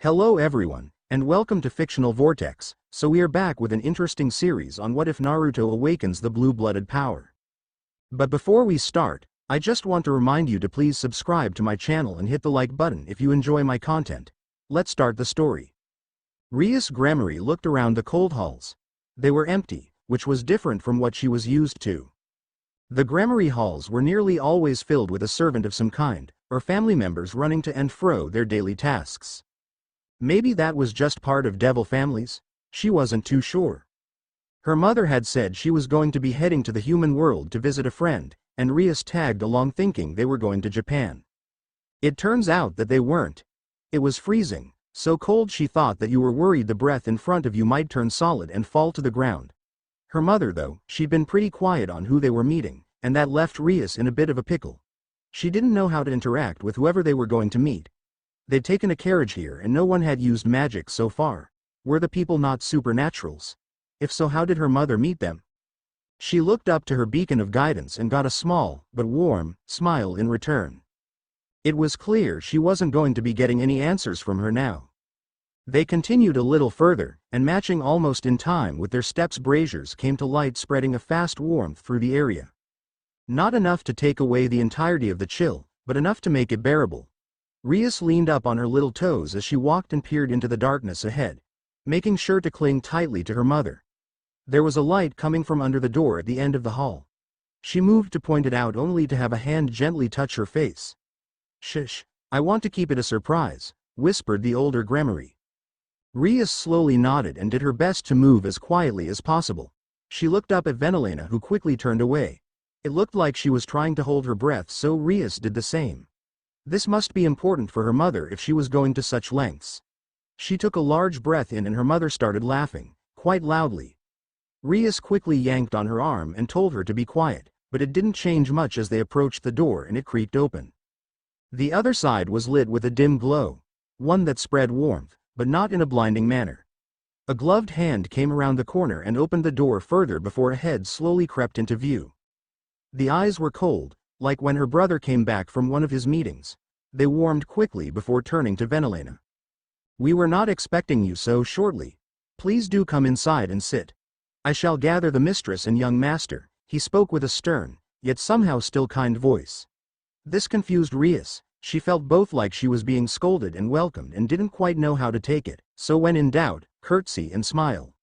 Hello everyone, and welcome to Fictional Vortex. So we are back with an interesting series on what if Naruto awakens the blue-blooded power. But before we start, I just want to remind you to please subscribe to my channel and hit the like button if you enjoy my content. Let's start the story. Rias Gremory looked around the cold halls. They were empty, which was different from what she was used to. The Gremory halls were nearly always filled with a servant of some kind, or family members running to and fro their daily tasks. Maybe that was just part of devil families? She wasn't too sure. Her mother had said she was going to be heading to the human world to visit a friend, and Rias tagged along thinking they were going to Japan. It turns out that they weren't. It was freezing, so cold she thought that you were worried the breath in front of you might turn solid and fall to the ground. Her mother though, she'd been pretty quiet on who they were meeting, and that left Rias in a bit of a pickle. She didn't know how to interact with whoever they were going to meet. They'd taken a carriage here and no one had used magic so far. Were the people not supernaturals? If so, how did her mother meet them? She looked up to her beacon of guidance and got a small, but warm, smile in return. It was clear she wasn't going to be getting any answers from her now. They continued a little further, and matching almost in time with their steps, braziers came to light, spreading a fast warmth through the area. Not enough to take away the entirety of the chill, but enough to make it bearable. Rias leaned up on her little toes as she walked and peered into the darkness ahead, making sure to cling tightly to her mother. There was a light coming from under the door at the end of the hall. She moved to point it out only to have a hand gently touch her face. "Shush, I want to keep it a surprise," whispered the older Gremory. Rias slowly nodded and did her best to move as quietly as possible. She looked up at Venelena, who quickly turned away. It looked like she was trying to hold her breath, so Rias did the same. This must be important for her mother if she was going to such lengths. She took a large breath in and her mother started laughing, quite loudly. Rias quickly yanked on her arm and told her to be quiet, but it didn't change much as they approached the door and it creaked open. The other side was lit with a dim glow, one that spread warmth, but not in a blinding manner. A gloved hand came around the corner and opened the door further before a head slowly crept into view. The eyes were cold, like when her brother came back from one of his meetings. They warmed quickly before turning to Venelena. "We were not expecting you so shortly. Please do come inside and sit. I shall gather the mistress and young master," he spoke with a stern, yet somehow still kind voice. This confused Rias. She felt both like she was being scolded and welcomed and didn't quite know how to take it, so when in doubt, curtsy and smile.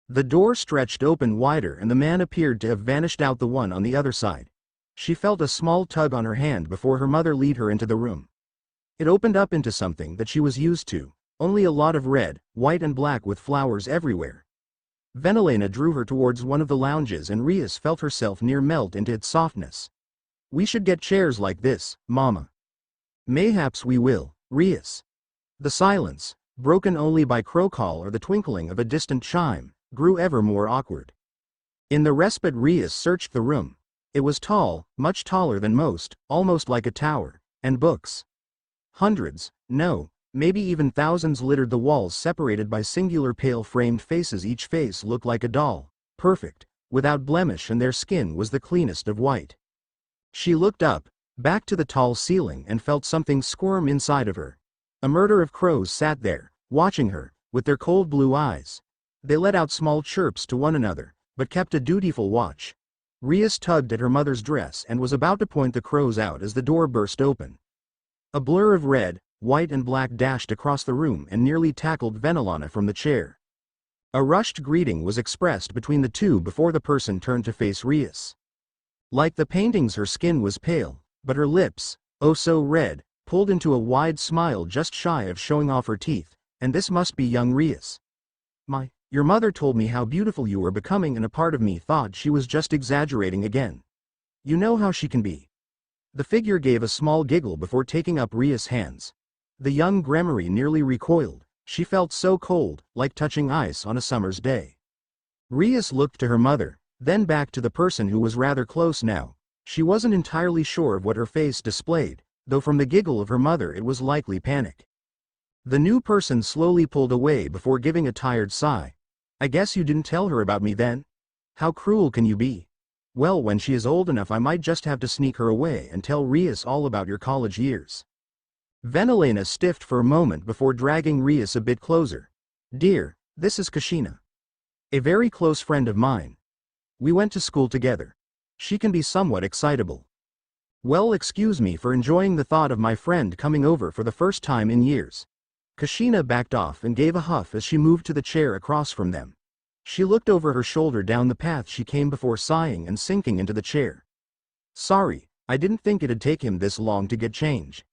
The door stretched open wider and the man appeared to have vanished out the one on the other side. She felt a small tug on her hand before her mother led her into the room. It opened up into something that she was used to, only a lot of red, white and black with flowers everywhere. Venelena drew her towards one of the lounges and Rias felt herself near melt into its softness. "We should get chairs like this, Mama." "Mayhaps we will, Rias." The silence, broken only by crow call or the twinkling of a distant chime, grew ever more awkward. In the respite Rias searched the room. It was tall, much taller than most, almost like a tower, and books. Hundreds, no, maybe even thousands littered the walls, separated by singular pale-framed faces. Each face looked like a doll, perfect, without blemish, and their skin was the cleanest of white. She looked up, back to the tall ceiling, and felt something squirm inside of her. A murder of crows sat there, watching her, with their cold blue eyes. They let out small chirps to one another, but kept a dutiful watch. Rias tugged at her mother's dress and was about to point the crows out as the door burst open. A blur of red, white and black dashed across the room and nearly tackled Venelena from the chair. A rushed greeting was expressed between the two before the person turned to face Rias. Like the paintings, her skin was pale, but her lips, oh so red, pulled into a wide smile just shy of showing off her teeth, and this must be young Rias. Your mother told me how beautiful you were becoming, and a part of me thought she was just exaggerating again. You know how she can be." The figure gave a small giggle before taking up Rias' hands. The young Gremory nearly recoiled. She felt so cold, like touching ice on a summer's day. Rias looked to her mother, then back to the person who was rather close now. She wasn't entirely sure of what her face displayed, though from the giggle of her mother it was likely panic. The new person slowly pulled away before giving a tired sigh. "I guess you didn't tell her about me then? How cruel can you be? Well, when she is old enough I might just have to sneak her away and tell Rias all about your college years." Venelena stiffed for a moment before dragging Rias a bit closer. Dear, this is Kushina. A very close friend of mine. We went to school together. She can be somewhat excitable. Well, excuse me for enjoying the thought of my friend coming over for the first time in years. Kushina backed off and gave a huff as she moved to the chair across from them. She looked over her shoulder down the path she came before sighing and sinking into the chair. Sorry, I didn't think it'd take him this long to get change.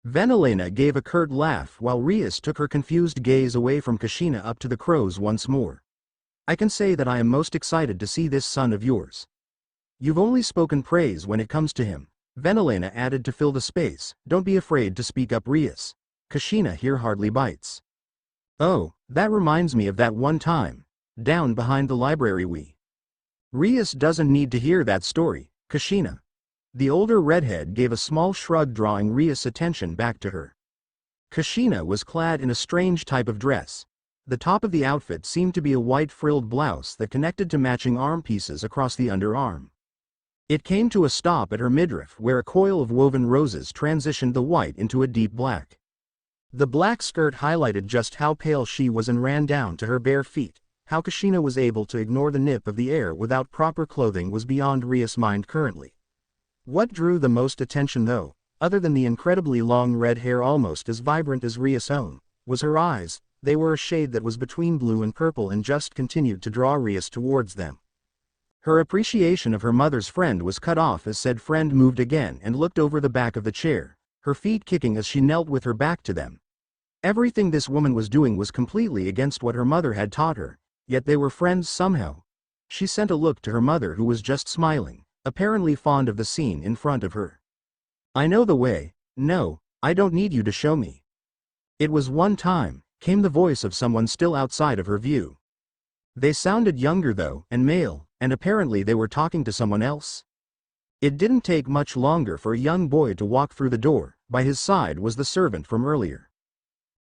Venelena gave a curt laugh while Rias took her confused gaze away from Kushina up to the crows once more. I can say that I am most excited to see this son of yours. You've only spoken praise when it comes to him, Venelena added to fill the space. Don't be afraid to speak up, Rias. Kushina here hardly bites. Oh, that reminds me of that one time. Down behind the library Rias doesn't need to hear that story, Kushina. The older redhead gave a small shrug, drawing Rias' attention back to her. Kushina was clad in a strange type of dress. The top of the outfit seemed to be a white frilled blouse that connected to matching arm pieces across the underarm. It came to a stop at her midriff, where a coil of woven roses transitioned the white into a deep black. The black skirt highlighted just how pale she was and ran down to her bare feet. How Kushina was able to ignore the nip of the air without proper clothing was beyond Rias' mind currently. What drew the most attention though, other than the incredibly long red hair almost as vibrant as Rias' own, was her eyes. They were a shade that was between blue and purple and just continued to draw Rias towards them. Her appreciation of her mother's friend was cut off as said friend moved again and looked over the back of the chair, her feet kicking as she knelt with her back to them. Everything this woman was doing was completely against what her mother had taught her, yet they were friends somehow. She sent a look to her mother, who was just smiling, apparently fond of the scene in front of her. I know the way. No, I don't need you to show me. It was one time, came the voice of someone still outside of her view. They sounded younger though, and male, and apparently they were talking to someone else. It didn't take much longer for a young boy to walk through the door. By his side was the servant from earlier.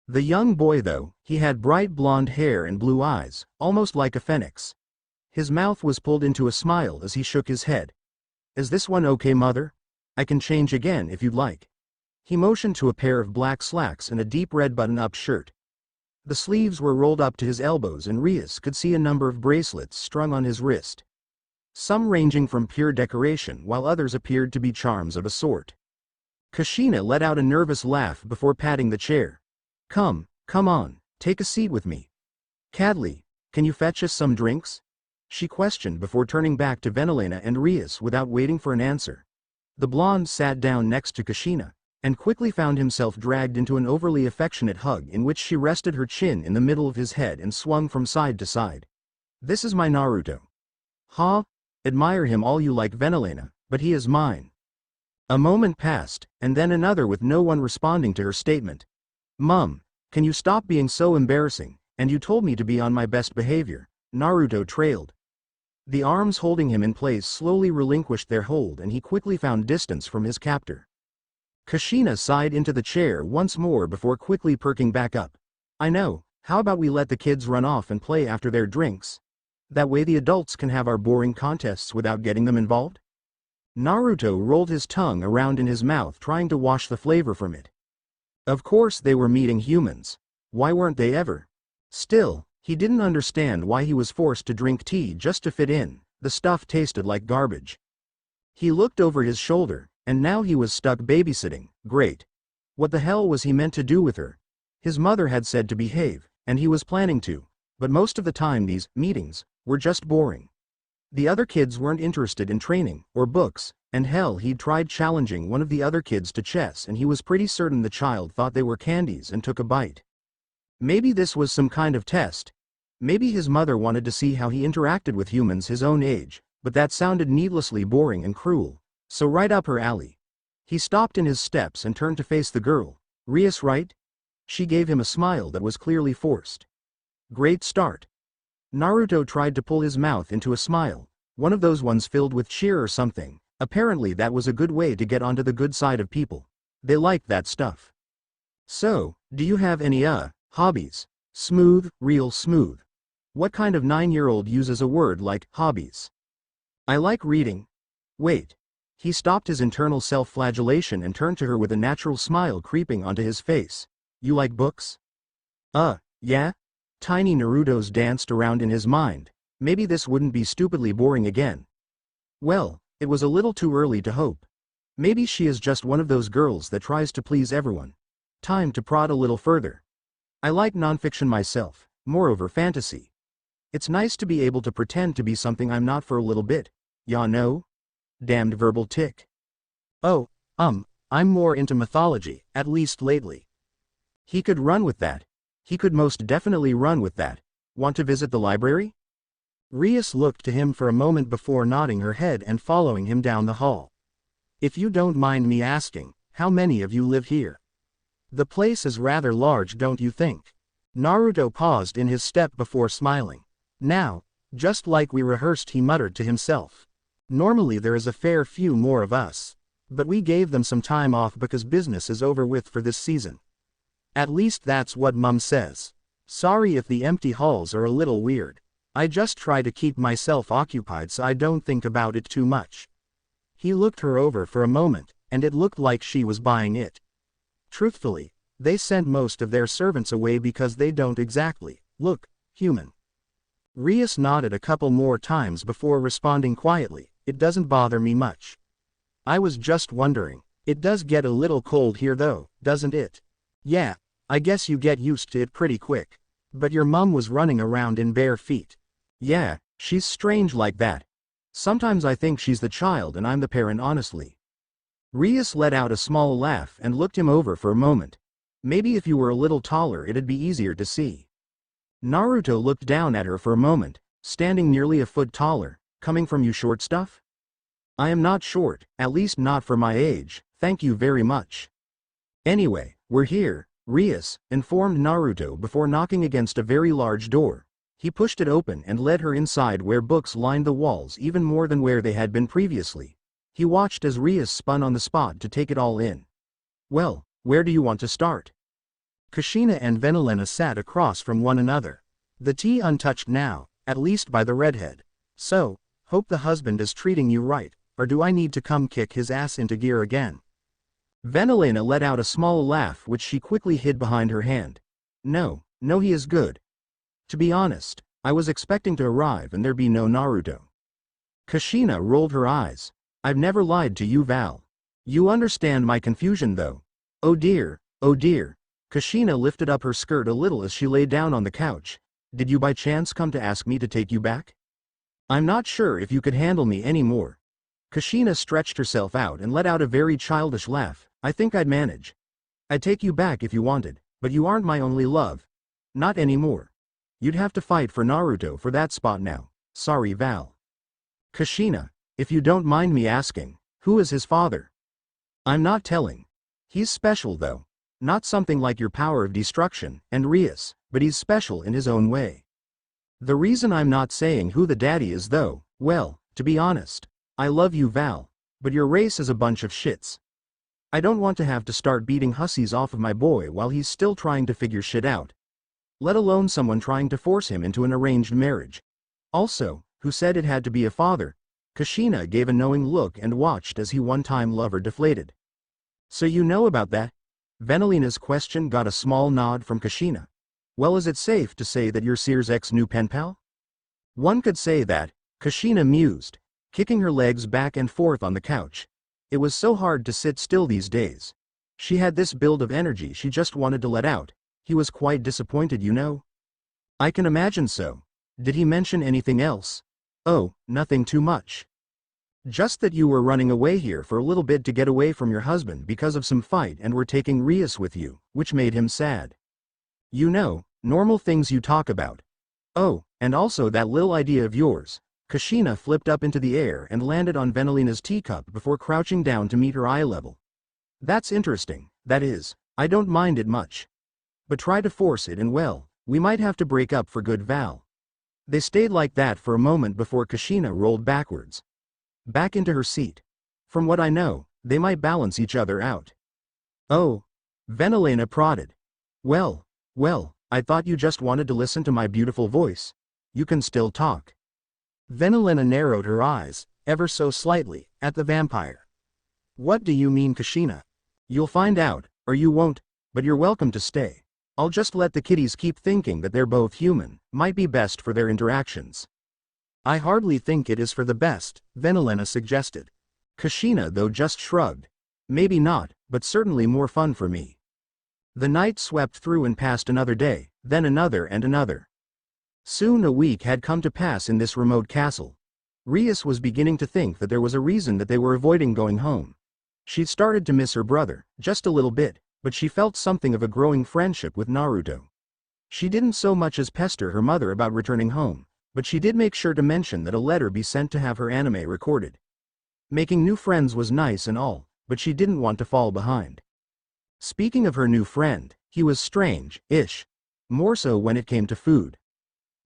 The young boy though, he had bright blonde hair and blue eyes, almost like a phoenix. His mouth was pulled into a smile as he shook his head. Is this one okay, mother? I can change again if you'd like. He motioned to a pair of black slacks and a deep red button-up shirt. The sleeves were rolled up to his elbows and Rias could see a number of bracelets strung on his wrist. Some ranging from pure decoration while others appeared to be charms of a sort. Kushina let out a nervous laugh before patting the chair. Come on, take a seat with me. Cadley, can you fetch us some drinks? She questioned before turning back to Venelena and Rias without waiting for an answer. The blonde sat down next to Kushina, and quickly found himself dragged into an overly affectionate hug in which she rested her chin in the middle of his head and swung from side to side. This is my Naruto. Ha? Admire him all you like, Venelena, but he is mine. A moment passed, and then another with no one responding to her statement. Mum, can you stop being so embarrassing, and you told me to be on my best behavior, Naruto trailed. The arms holding him in place slowly relinquished their hold and he quickly found distance from his captor. Kushina sighed into the chair once more before quickly perking back up. I know, how about we let the kids run off and play after their drinks? That way the adults can have our boring contests without getting them involved? Naruto rolled his tongue around in his mouth trying to wash the flavor from it. Of course they were meeting humans. Why weren't they ever? Still, he didn't understand why he was forced to drink tea just to fit in. The stuff tasted like garbage. He looked over his shoulder, and now he was stuck babysitting. Great. What the hell was he meant to do with her? His mother had said to behave, and he was planning to, but most of the time these meetings were just boring. The other kids weren't interested in training or books, and hell, he'd tried challenging one of the other kids to chess and he was pretty certain the child thought they were candies and took a bite. Maybe this was some kind of test. Maybe his mother wanted to see how he interacted with humans his own age, but that sounded needlessly boring and cruel. So right up her alley. He stopped in his steps and turned to face the girl. Rias, right? She gave him a smile that was clearly forced. Great start. Naruto tried to pull his mouth into a smile, one of those ones filled with cheer or something. Apparently that was a good way to get onto the good side of people. They liked that stuff. So, do you have any hobbies? Smooth, real smooth. What kind of 9-year-old uses a word like hobbies? I like reading. Wait. He stopped his internal self-flagellation and turned to her with a natural smile creeping onto his face. You like books? Yeah? Tiny Naruto's danced around in his mind. Maybe this wouldn't be stupidly boring again. Well, it was a little too early to hope. Maybe she is just one of those girls that tries to please everyone. Time to prod a little further. I like nonfiction myself, moreover fantasy. It's nice to be able to pretend to be something I'm not for a little bit. Ya know? Damned verbal tick. Oh, I'm more into mythology, at least lately. He could run with that. He could most definitely run with that. Want to visit the library? Rias looked to him for a moment before nodding her head and following him down the hall. If you don't mind me asking, how many of you live here? The place is rather large, don't you think? Naruto paused in his step before smiling. Now, just like we rehearsed, he muttered to himself. Normally there is a fair few more of us. But we gave them some time off because business is over with for this season. At least that's what Mum says. Sorry if the empty halls are a little weird. I just try to keep myself occupied so I don't think about it too much. He looked her over for a moment, and it looked like she was buying it. Truthfully, they sent most of their servants away because they don't exactly look human. Rias nodded a couple more times before responding quietly, it doesn't bother me much. I was just wondering, it does get a little cold here though, doesn't it? Yeah, I guess you get used to it pretty quick. But your mum was running around in bare feet. Yeah, she's strange like that. Sometimes I think she's the child and I'm the parent honestly. Rias let out a small laugh and looked him over for a moment. Maybe if you were a little taller it'd be easier to see. Naruto looked down at her for a moment, standing nearly a foot taller, coming from you short stuff? I am not short, at least not for my age, thank you very much. Anyway, we're here, Rias informed Naruto before knocking against a very large door. He pushed it open and led her inside where books lined the walls even more than where they had been previously. He watched as Rias spun on the spot to take it all in. Well, where do you want to start? Kushina and Venelena sat across from one another. The tea untouched now, at least by the redhead. So, hope the husband is treating you right, or do I need to come kick his ass into gear again? Venelena let out a small laugh which she quickly hid behind her hand. No, he is good. To be honest, I was expecting to arrive and there be no Naruto. Kushina rolled her eyes. I've never lied to you, Val. You understand my confusion though. Oh dear. Kushina lifted up her skirt a little as she lay down on the couch. Did you by chance come to ask me to take you back? I'm not sure if you could handle me anymore. Kushina stretched herself out and let out a very childish laugh. I think I'd manage. I'd take you back if you wanted, but you aren't my only love. Not anymore. You'd have to fight for Naruto for that spot now. Sorry, Val. Kushina, if you don't mind me asking, who is his father? I'm not telling. He's special though. Not something like your power of destruction and Rias, but he's special in his own way. The reason I'm not saying who the daddy is though, well, to be honest, I love you, Val, but your race is a bunch of shits. I don't want to have to start beating hussies off of my boy while he's still trying to figure shit out. Let alone someone trying to force him into an arranged marriage. Also, who said it had to be a father? Kushina gave a knowing look and watched as he one-time lover deflated. So you know about that? Venelena's question got a small nod from Kushina. Well, is it safe to say that you're Seer's ex-new pen pal? One could say that, Kushina mused, kicking her legs back and forth on the couch. It was so hard to sit still these days. She had this build of energy she just wanted to let out. He was quite disappointed, you know. I can imagine so. Did he mention anything else? Oh, nothing too much. Just that you were running away here for a little bit to get away from your husband because of some fight and were taking Rias with you, which made him sad. You know, normal things you talk about. Oh, and also that little idea of yours. Kushina flipped up into the air and landed on Venelena's teacup before crouching down to meet her eye level. That's interesting, that is, I don't mind it much. But try to force it and well, we might have to break up for good, Val. They stayed like that for a moment before Kushina rolled backwards. Back into her seat. From what I know, they might balance each other out. Oh. Venelena prodded. Well, I thought you just wanted to listen to my beautiful voice. You can still talk. Venelena narrowed her eyes, ever so slightly, at the vampire. What do you mean, Kushina? You'll find out, or you won't, but you're welcome to stay. I'll just let the kiddies keep thinking that they're both human, might be best for their interactions. I hardly think it is for the best, Venelena suggested. Kushina though just shrugged. Maybe not, but certainly more fun for me. The night swept through and passed another day, then another and another. Soon a week had come to pass in this remote castle. Rias was beginning to think that there was a reason that they were avoiding going home. She'd started to miss her brother, just a little bit, but she felt something of a growing friendship with Naruto. She didn't so much as pester her mother about returning home, but she did make sure to mention that a letter be sent to have her anime recorded. Making new friends was nice and all, but she didn't want to fall behind. Speaking of her new friend, he was strange-ish. More so when it came to food.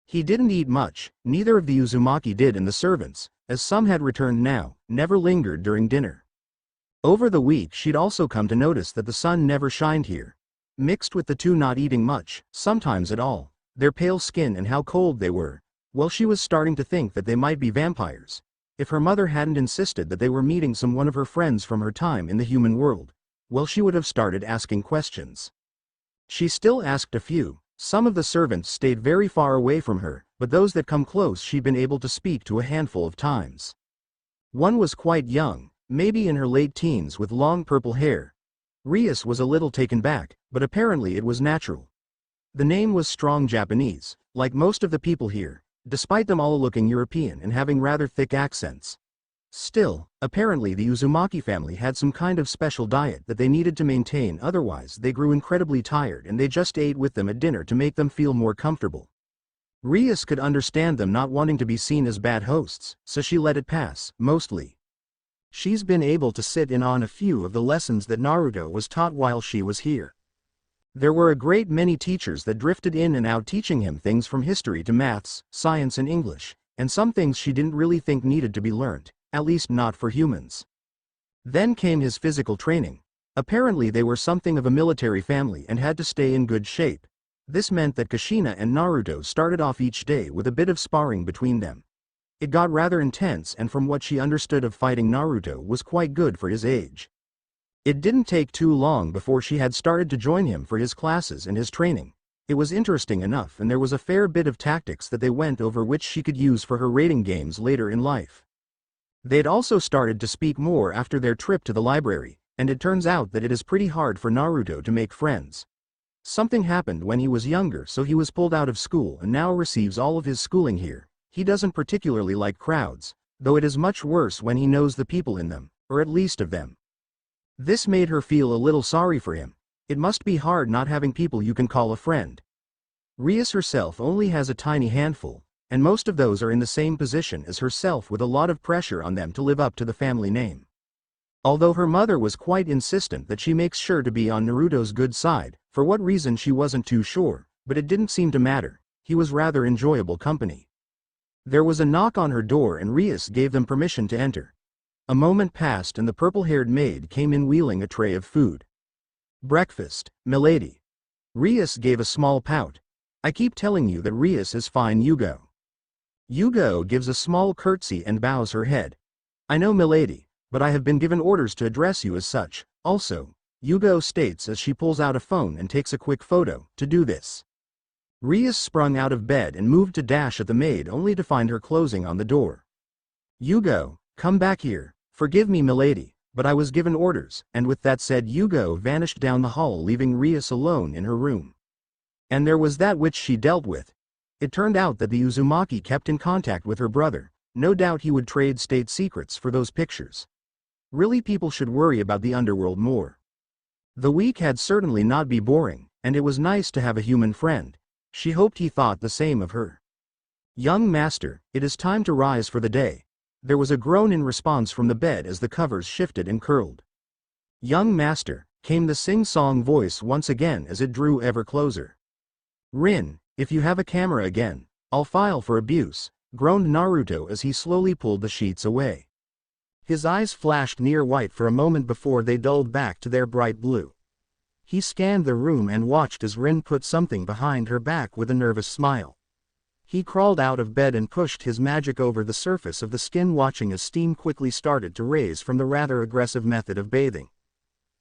He didn't eat much, neither of the Uzumaki did, and the servants, as some had returned now, never lingered during dinner. Over the week she'd also come to notice that the sun never shined here. Mixed with the two not eating much, sometimes at all, their pale skin and how cold they were, well, she was starting to think that they might be vampires. If her mother hadn't insisted that they were meeting one of her friends from her time in the human world, well, she would have started asking questions. She still asked a few. Some of the servants stayed very far away from her, but those that come close she'd been able to speak to a handful of times. One was quite young, maybe in her late teens, with long purple hair. Rias was a little taken back, but apparently it was natural. The name was strong Japanese, like most of the people here, despite them all looking European and having rather thick accents. Still, apparently the Uzumaki family had some kind of special diet that they needed to maintain, otherwise they grew incredibly tired and they just ate with them at dinner to make them feel more comfortable. Rias could understand them not wanting to be seen as bad hosts, so she let it pass, mostly. She's been able to sit in on a few of the lessons that Naruto was taught while she was here. There were a great many teachers that drifted in and out teaching him things from history to maths, science and English, and some things she didn't really think needed to be learnt. At least not for humans. Then came his physical training. Apparently they were something of a military family and had to stay in good shape. This meant that Kushina and Naruto started off each day with a bit of sparring between them. It got rather intense, and from what she understood of fighting, Naruto was quite good for his age. It didn't take too long before she had started to join him for his classes and his training. It was interesting enough, and there was a fair bit of tactics that they went over which she could use for her raiding games later in life. They'd also started to speak more after their trip to the library, and it turns out that it is pretty hard for Naruto to make friends. Something happened when he was younger, so he was pulled out of school and now receives all of his schooling here. He doesn't particularly like crowds, though it is much worse when he knows the people in them, or at least of them. This made her feel a little sorry for him. It must be hard not having people you can call a friend. Rias herself only has a tiny handful, and most of those are in the same position as herself, with a lot of pressure on them to live up to the family name. Although her mother was quite insistent that she makes sure to be on Naruto's good side, for what reason she wasn't too sure, but it didn't seem to matter. He was rather enjoyable company. There was a knock on her door and Rias gave them permission to enter. A moment passed and the purple-haired maid came in wheeling a tray of food. "Breakfast, milady." Rias gave a small pout. "I keep telling you that Rias is fine, Yugo." Yugo gives a small curtsy and bows her head. "I know, milady, but I have been given orders to address you as such. Also," Yugo states as she pulls out a phone and takes a quick photo, "to do this." Rias sprung out of bed and moved to dash at the maid, only to find her closing on the door. "Yugo, come back here." "Forgive me, milady, but I was given orders," and with that said Yugo vanished down the hall, leaving Rias alone in her room. And there was that which she dealt with. It turned out that the Uzumaki kept in contact with her brother. No doubt he would trade state secrets for those pictures. Really, people should worry about the underworld more. The week had certainly not been boring, and it was nice to have a human friend. She hoped he thought the same of her. "Young master, it is time to rise for the day." There was a groan in response from the bed as the covers shifted and curled. "Young master," came the sing-song voice once again as it drew ever closer. "Rin, if you have a camera again, I'll file for abuse," groaned Naruto as he slowly pulled the sheets away. His eyes flashed near white for a moment before they dulled back to their bright blue. He scanned the room and watched as Rin put something behind her back with a nervous smile. He crawled out of bed and pushed his magic over the surface of the skin, watching as steam quickly started to raise from the rather aggressive method of bathing.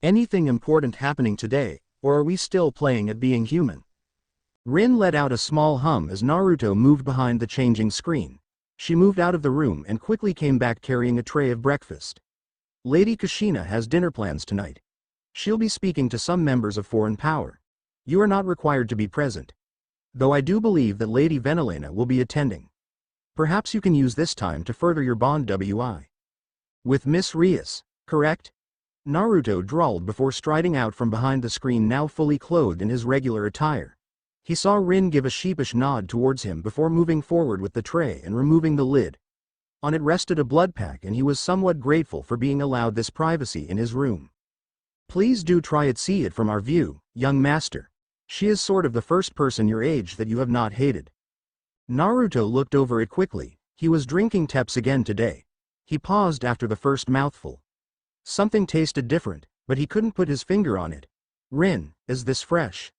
Anything important happening today, or are we still playing at being human? Rin let out a small hum as Naruto moved behind the changing screen. She moved out of the room and quickly came back carrying a tray of breakfast. Lady Kushina has dinner plans tonight. She'll be speaking to some members of foreign power. You are not required to be present. Though I do believe that Lady Venelena will be attending. Perhaps you can use this time to further your bond with Miss Rias, correct? Naruto drawled before striding out from behind the screen, now fully clothed in his regular attire. He saw Rin give a sheepish nod towards him before moving forward with the tray and removing the lid. On it rested a blood pack, and he was somewhat grateful for being allowed this privacy in his room. Please do try it, see it from our view, young master. She is sort of the first person your age that you have not hated. Naruto looked over it quickly. He was drinking teps again today. He paused after the first mouthful. Something tasted different, but he couldn't put his finger on it. Rin, is this fresh?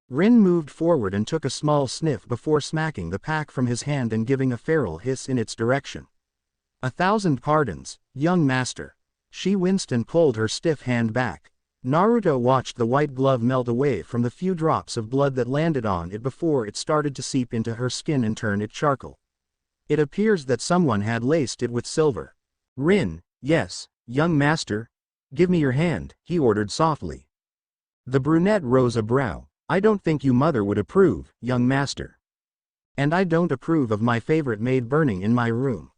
Rin moved forward and took a small sniff before smacking the pack from his hand and giving a feral hiss in its direction. 1,000 pardons, young master. She winced and pulled her stiff hand back. Naruto watched the white glove melt away from the few drops of blood that landed on it before it started to seep into her skin and turn it charcoal. It appears that someone had laced it with silver. Rin, yes, young master. Give me your hand, he ordered softly. The brunette rose a brow. I don't think you mother would approve, young master. And I don't approve of my favorite maid burning in my room.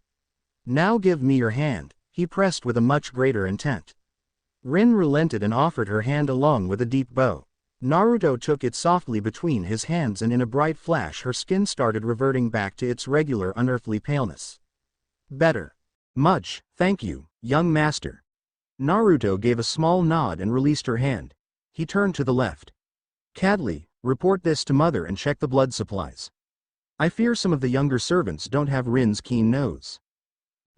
Now give me your hand, he pressed with a much greater intent. Rin relented and offered her hand along with a deep bow. Naruto took it softly between his hands, and in a bright flash her skin started reverting back to its regular unearthly paleness. Better. Much, thank you, young master. Naruto gave a small nod and released her hand. He turned to the left. Cadley, report this to mother and check the blood supplies. I fear some of the younger servants don't have Rin's keen nose.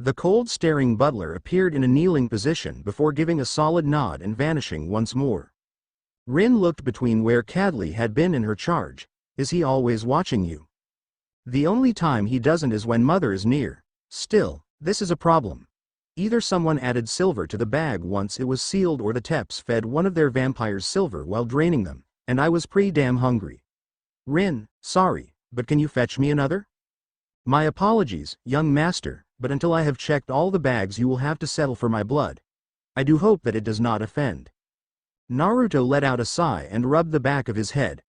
The cold staring butler appeared in a kneeling position before giving a solid nod and vanishing once more. Rin looked between where Cadley had been in her charge. Is he always watching you? The only time he doesn't is when mother is near. Still, this is a problem. Either someone added silver to the bag once it was sealed, or the Teps fed one of their vampires silver while draining them, and I was pretty damn hungry. Rin, sorry, but can you fetch me another? My apologies, young master, but until I have checked all the bags you will have to settle for my blood. I do hope that it does not offend. Naruto let out a sigh and rubbed the back of his head.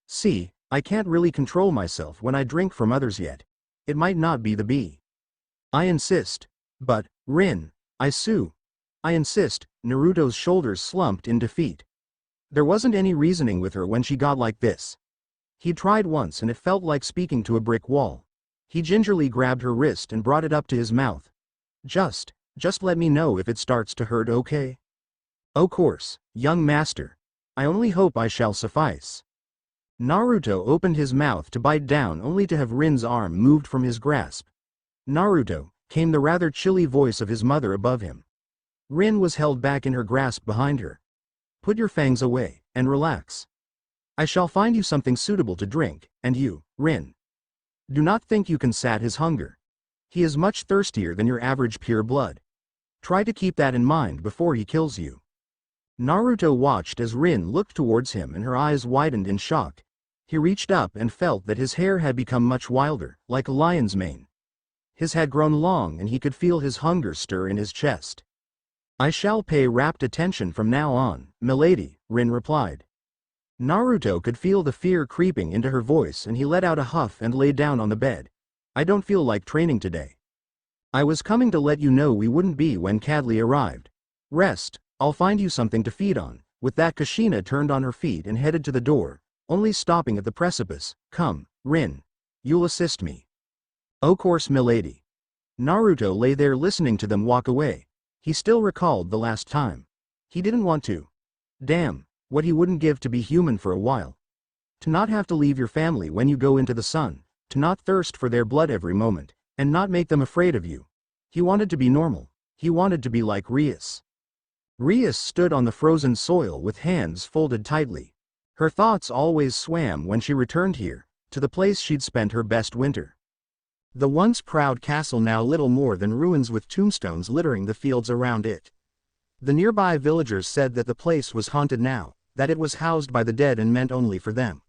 See, I can't really control myself when I drink from others yet. It might not be the bee. I insist. But, Rin, I insist. Naruto's shoulders slumped in defeat. There wasn't any reasoning with her when she got like this. He tried once and it felt like speaking to a brick wall. He gingerly grabbed her wrist and brought it up to his mouth. Just let me know if it starts to hurt, okay? Of course, young master. I only hope I shall suffice. Naruto opened his mouth to bite down, only to have Rin's arm moved from his grasp. Naruto, came the rather chilly voice of his mother above him. Rin was held back in her grasp behind her. Put your fangs away, and relax. I shall find you something suitable to drink, and you, Rin. Do not think you can sat his hunger. He is much thirstier than your average pure blood. Try to keep that in mind before he kills you. Naruto watched as Rin looked towards him and her eyes widened in shock. He reached up and felt that his hair had become much wilder, like a lion's mane. His had grown long and he could feel his hunger stir in his chest. I shall pay rapt attention from now on, milady, Rin replied. Naruto could feel the fear creeping into her voice and he let out a huff and lay down on the bed. I don't feel like training today. I was coming to let you know we wouldn't be when Cadley arrived. Rest, I'll find you something to feed on. With that, Kushina turned on her feet and headed to the door, only stopping at the precipice. Come, Rin. You'll assist me. Of course, milady. Naruto lay there listening to them walk away. He still recalled the last time. He didn't want to. Damn. What he wouldn't give to be human for a while. To not have to leave your family when you go into the sun, to not thirst for their blood every moment, and not make them afraid of you. He wanted to be normal. He wanted to be like Rias. Rias stood on the frozen soil with hands folded tightly. Her thoughts always swam when she returned here, to the place she'd spent her best winter. The once proud castle now little more than ruins with tombstones littering the fields around it. The nearby villagers said that the place was haunted now, that it was housed by the dead and meant only for them.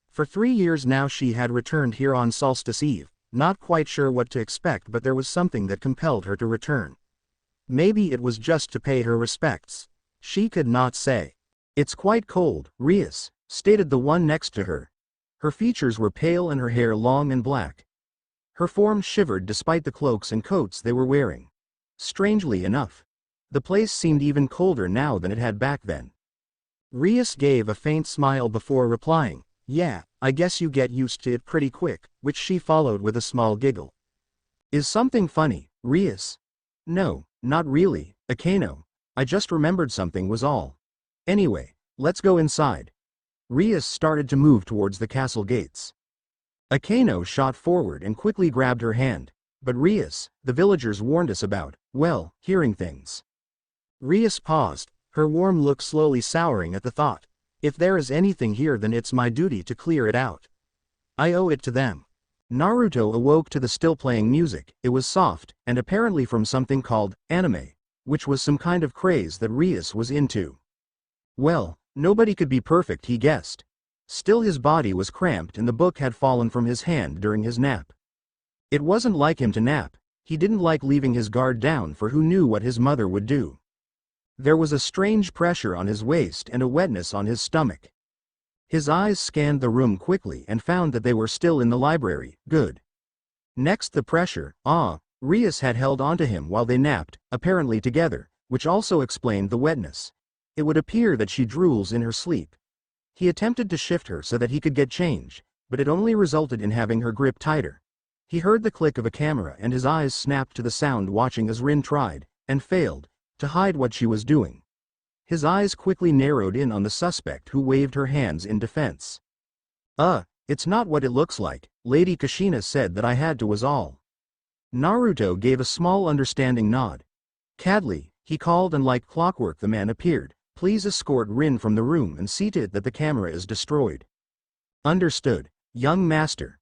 For 3 years now she had returned here on Solstice Eve, not quite sure what to expect, but there was something that compelled her to return. Maybe it was just to pay her respects. She could not say. "It's quite cold, Rias," stated the one next to her. Her features were pale and her hair long and black. Her form shivered despite the cloaks and coats they were wearing. Strangely enough, the place seemed even colder now than it had back then. Rias gave a faint smile before replying, "Yeah, I guess you get used to it pretty quick," which she followed with a small giggle. "Is something funny, Rias?" "No, not really, Akano. I just remembered something was all. Anyway, let's go inside." Rias started to move towards the castle gates. Akano shot forward and quickly grabbed her hand. "But Rias, the villagers warned us about, well, hearing things." Rias paused, her warm look slowly souring at the thought. "If there is anything here, then it's my duty to clear it out. I owe it to them." Naruto awoke to the still playing music. It was soft, and apparently from something called anime, which was some kind of craze that Rias was into. Well, nobody could be perfect, he guessed. Still, his body was cramped and the book had fallen from his hand during his nap. It wasn't like him to nap. He didn't like leaving his guard down, for who knew what his mother would do. There was a strange pressure on his waist and a wetness on his stomach. His eyes scanned the room quickly and found that they were still in the library. Good. Next the pressure. Rias had held onto him while they napped, apparently together, which also explained the wetness. It would appear that she drools in her sleep. He attempted to shift her so that he could get change, but it only resulted in having her grip tighter. He heard the click of a camera and his eyes snapped to the sound, watching as Rin tried, and failed, to hide what she was doing. His eyes quickly narrowed in on the suspect, who waved her hands in defense. It's not what it looks like. Lady Kushina said that I had to, was all." Naruto gave a small understanding nod. "Cadley," he called, and like clockwork the man appeared. "Please escort Rin from the room and see to it that the camera is destroyed." "Understood, young master."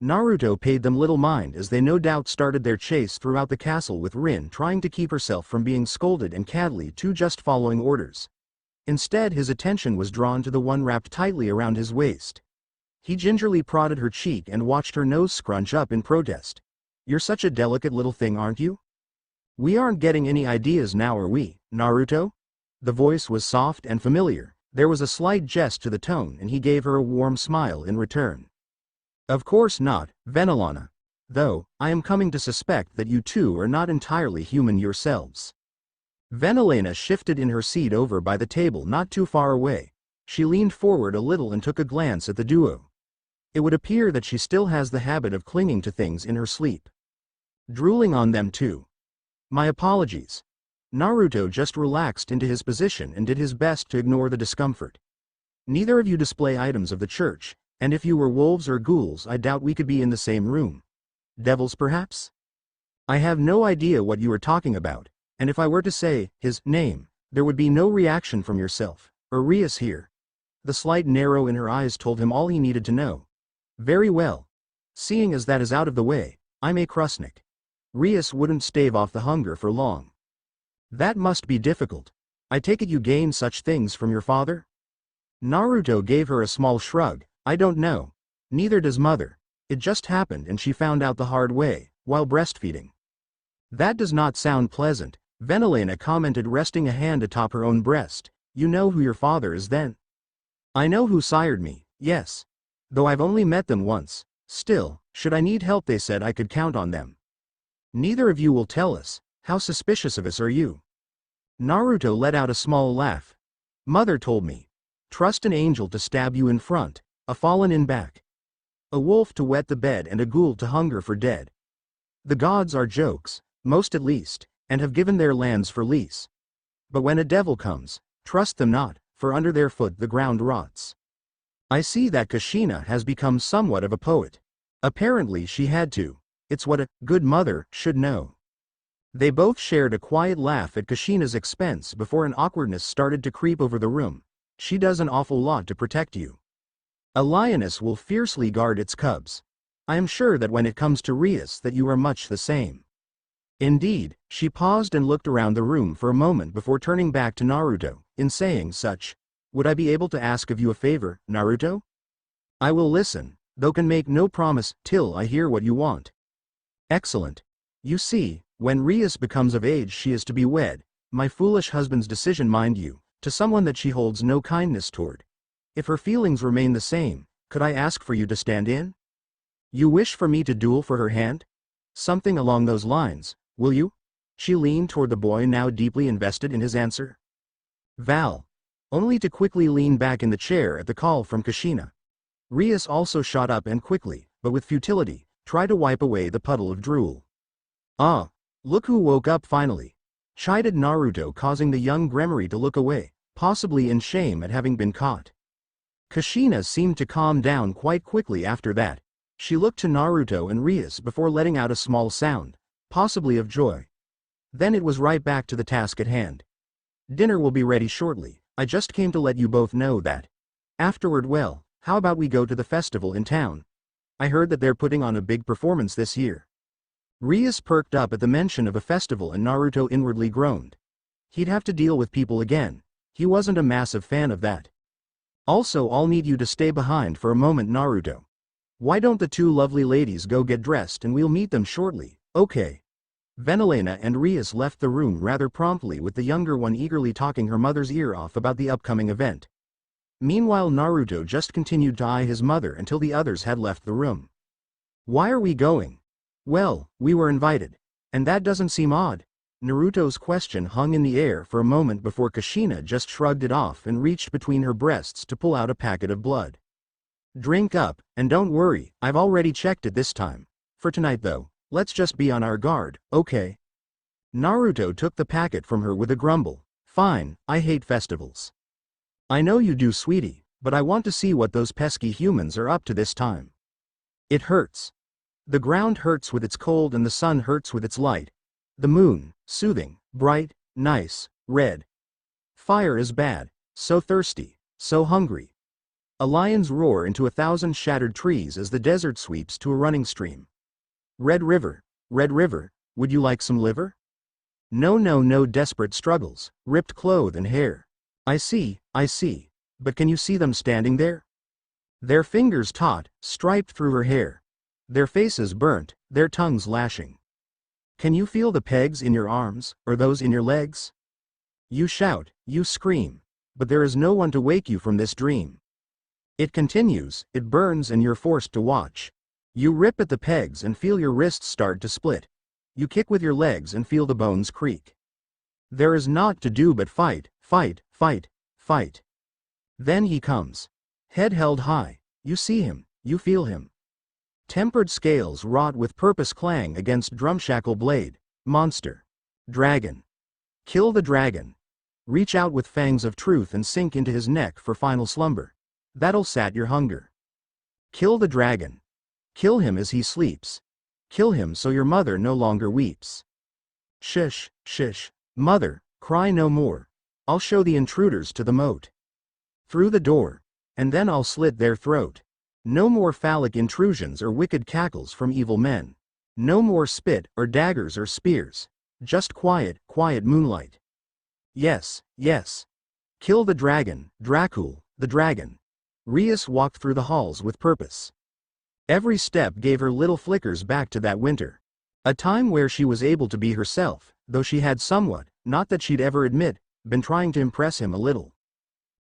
Naruto paid them little mind, as they no doubt started their chase throughout the castle, with Rin trying to keep herself from being scolded and Cadley too just following orders. Instead, his attention was drawn to the one wrapped tightly around his waist. He gingerly prodded her cheek and watched her nose scrunch up in protest. "You're such a delicate little thing, aren't you? We aren't getting any ideas now, are we, Naruto?" The voice was soft and familiar. There was a slight jest to the tone, and he gave her a warm smile in return. "Of course not, Venelana. Though, I am coming to suspect that you two are not entirely human yourselves." Venelana shifted in her seat over by the table not too far away. She leaned forward a little and took a glance at the duo. It would appear that she still has the habit of clinging to things in her sleep. "Drooling on them too. My apologies." Naruto just relaxed into his position and did his best to ignore the discomfort. "Neither of you display items of the church, and if you were wolves or ghouls, I doubt we could be in the same room. Devils, perhaps? I have no idea what you are talking about, and if I were to say his name, there would be no reaction from yourself, or Rias here." The slight narrow in her eyes told him all he needed to know. "Very well. Seeing as that is out of the way, I'm a Krusnik. Rias wouldn't stave off the hunger for long." "That must be difficult. I take it you gain such things from your father?" Naruto gave her a small shrug. "I don't know. Neither does mother. It just happened and she found out the hard way, while breastfeeding." "That does not sound pleasant," Venelana commented, resting a hand atop her own breast. "You know who your father is then?" "I know who sired me, yes. Though I've only met them once. Still, should I need help, they said I could count on them." "Neither of you will tell us. How suspicious of us are you?" Naruto let out a small laugh. "Mother told me. Trust an angel to stab you in front, a fallen in back, a wolf to wet the bed, and a ghoul to hunger for dead. The gods are jokes, most at least, and have given their lands for lease. But when a devil comes, trust them not, for under their foot the ground rots." I see that Kushina has become somewhat of a poet. Apparently she had to. It's what a good mother should know. They both shared a quiet laugh at Kushina's expense before an awkwardness started to creep over the room. "She does an awful lot to protect you." A lioness will fiercely guard its cubs. I am sure that when it comes to Rias that you are much the same. Indeed, she paused and looked around the room for a moment before turning back to Naruto, in saying such. Would I be able to ask of you a favor, Naruto? I will listen, though can make no promise, till I hear what you want. Excellent. You see, when Rias becomes of age she is to be wed, my foolish husband's decision mind you, to someone that she holds no kindness toward. If her feelings remain the same, could I ask for you to stand in? You wish for me to duel for her hand? Something along those lines, will you? She leaned toward the boy now deeply invested in his answer. Val. Only to quickly lean back in the chair at the call from Kushina. Rias also shot up and quickly, but with futility, tried to wipe away the puddle of drool. Ah, look who woke up finally. Chided Naruto, causing the young Gremory to look away, possibly in shame at having been caught. Kushina seemed to calm down quite quickly after that. She looked to Naruto and Rias before letting out a small sound, possibly of joy. Then it was right back to the task at hand. Dinner will be ready shortly, I just came to let you both know that. Afterward, well, how about we go to the festival in town? I heard that they're putting on a big performance this year. Rias perked up at the mention of a festival and Naruto inwardly groaned. He'd have to deal with people again. He wasn't a massive fan of that. Also, I'll need you to stay behind for a moment, Naruto. Why don't the two lovely ladies go get dressed and we'll meet them shortly, okay? Venelena and Rias left the room rather promptly, with the younger one eagerly talking her mother's ear off about the upcoming event. Meanwhile, Naruto just continued to eye his mother until the others had left the room. Why are we going? Well, we were invited. And that doesn't seem odd. Naruto's question hung in the air for a moment before Kushina just shrugged it off and reached between her breasts to pull out a packet of blood. Drink up, and don't worry, I've already checked it this time. For tonight though, let's just be on our guard, okay? Naruto took the packet from her with a grumble. Fine, I hate festivals. I know you do, sweetie, but I want to see what those pesky humans are up to this time. It hurts. The ground hurts with its cold and the sun hurts with its light. The moon, soothing, bright, nice, red. Fire is bad, so thirsty, so hungry. A lion's roar into 1,000 shattered trees as the desert sweeps to a running stream. Red River, would you like some liver? No, desperate struggles, ripped clothes and hair. I see, but can you see them standing there? Their fingers taut, striped through her hair. Their faces burnt, their tongues lashing. Can you feel the pegs in your arms, or those in your legs? You shout, you scream, but there is no one to wake you from this dream. It continues, it burns and you're forced to watch. You rip at the pegs and feel your wrists start to split. You kick with your legs and feel the bones creak. There is naught to do but fight. Then he comes. Head held high, you see him, you feel him. Tempered scales wrought with purpose clang against drumshackle blade. Monster. Dragon. Kill the dragon. Reach out with fangs of truth and sink into his neck for final slumber. That'll sat your hunger. Kill the dragon. Kill him as he sleeps. Kill him so your mother no longer weeps. Shush, mother, cry no more. I'll show the intruders to the moat. Through the door. And then I'll slit their throat. No more phallic intrusions or wicked cackles from evil men. No more spit or daggers or spears. Just quiet moonlight. Yes. Kill the dragon, Dracul, the dragon. Rias walked through the halls with purpose. Every step gave her little flickers back to that winter. A time where she was able to be herself, though she had somewhat, not that she'd ever admit, been trying to impress him a little.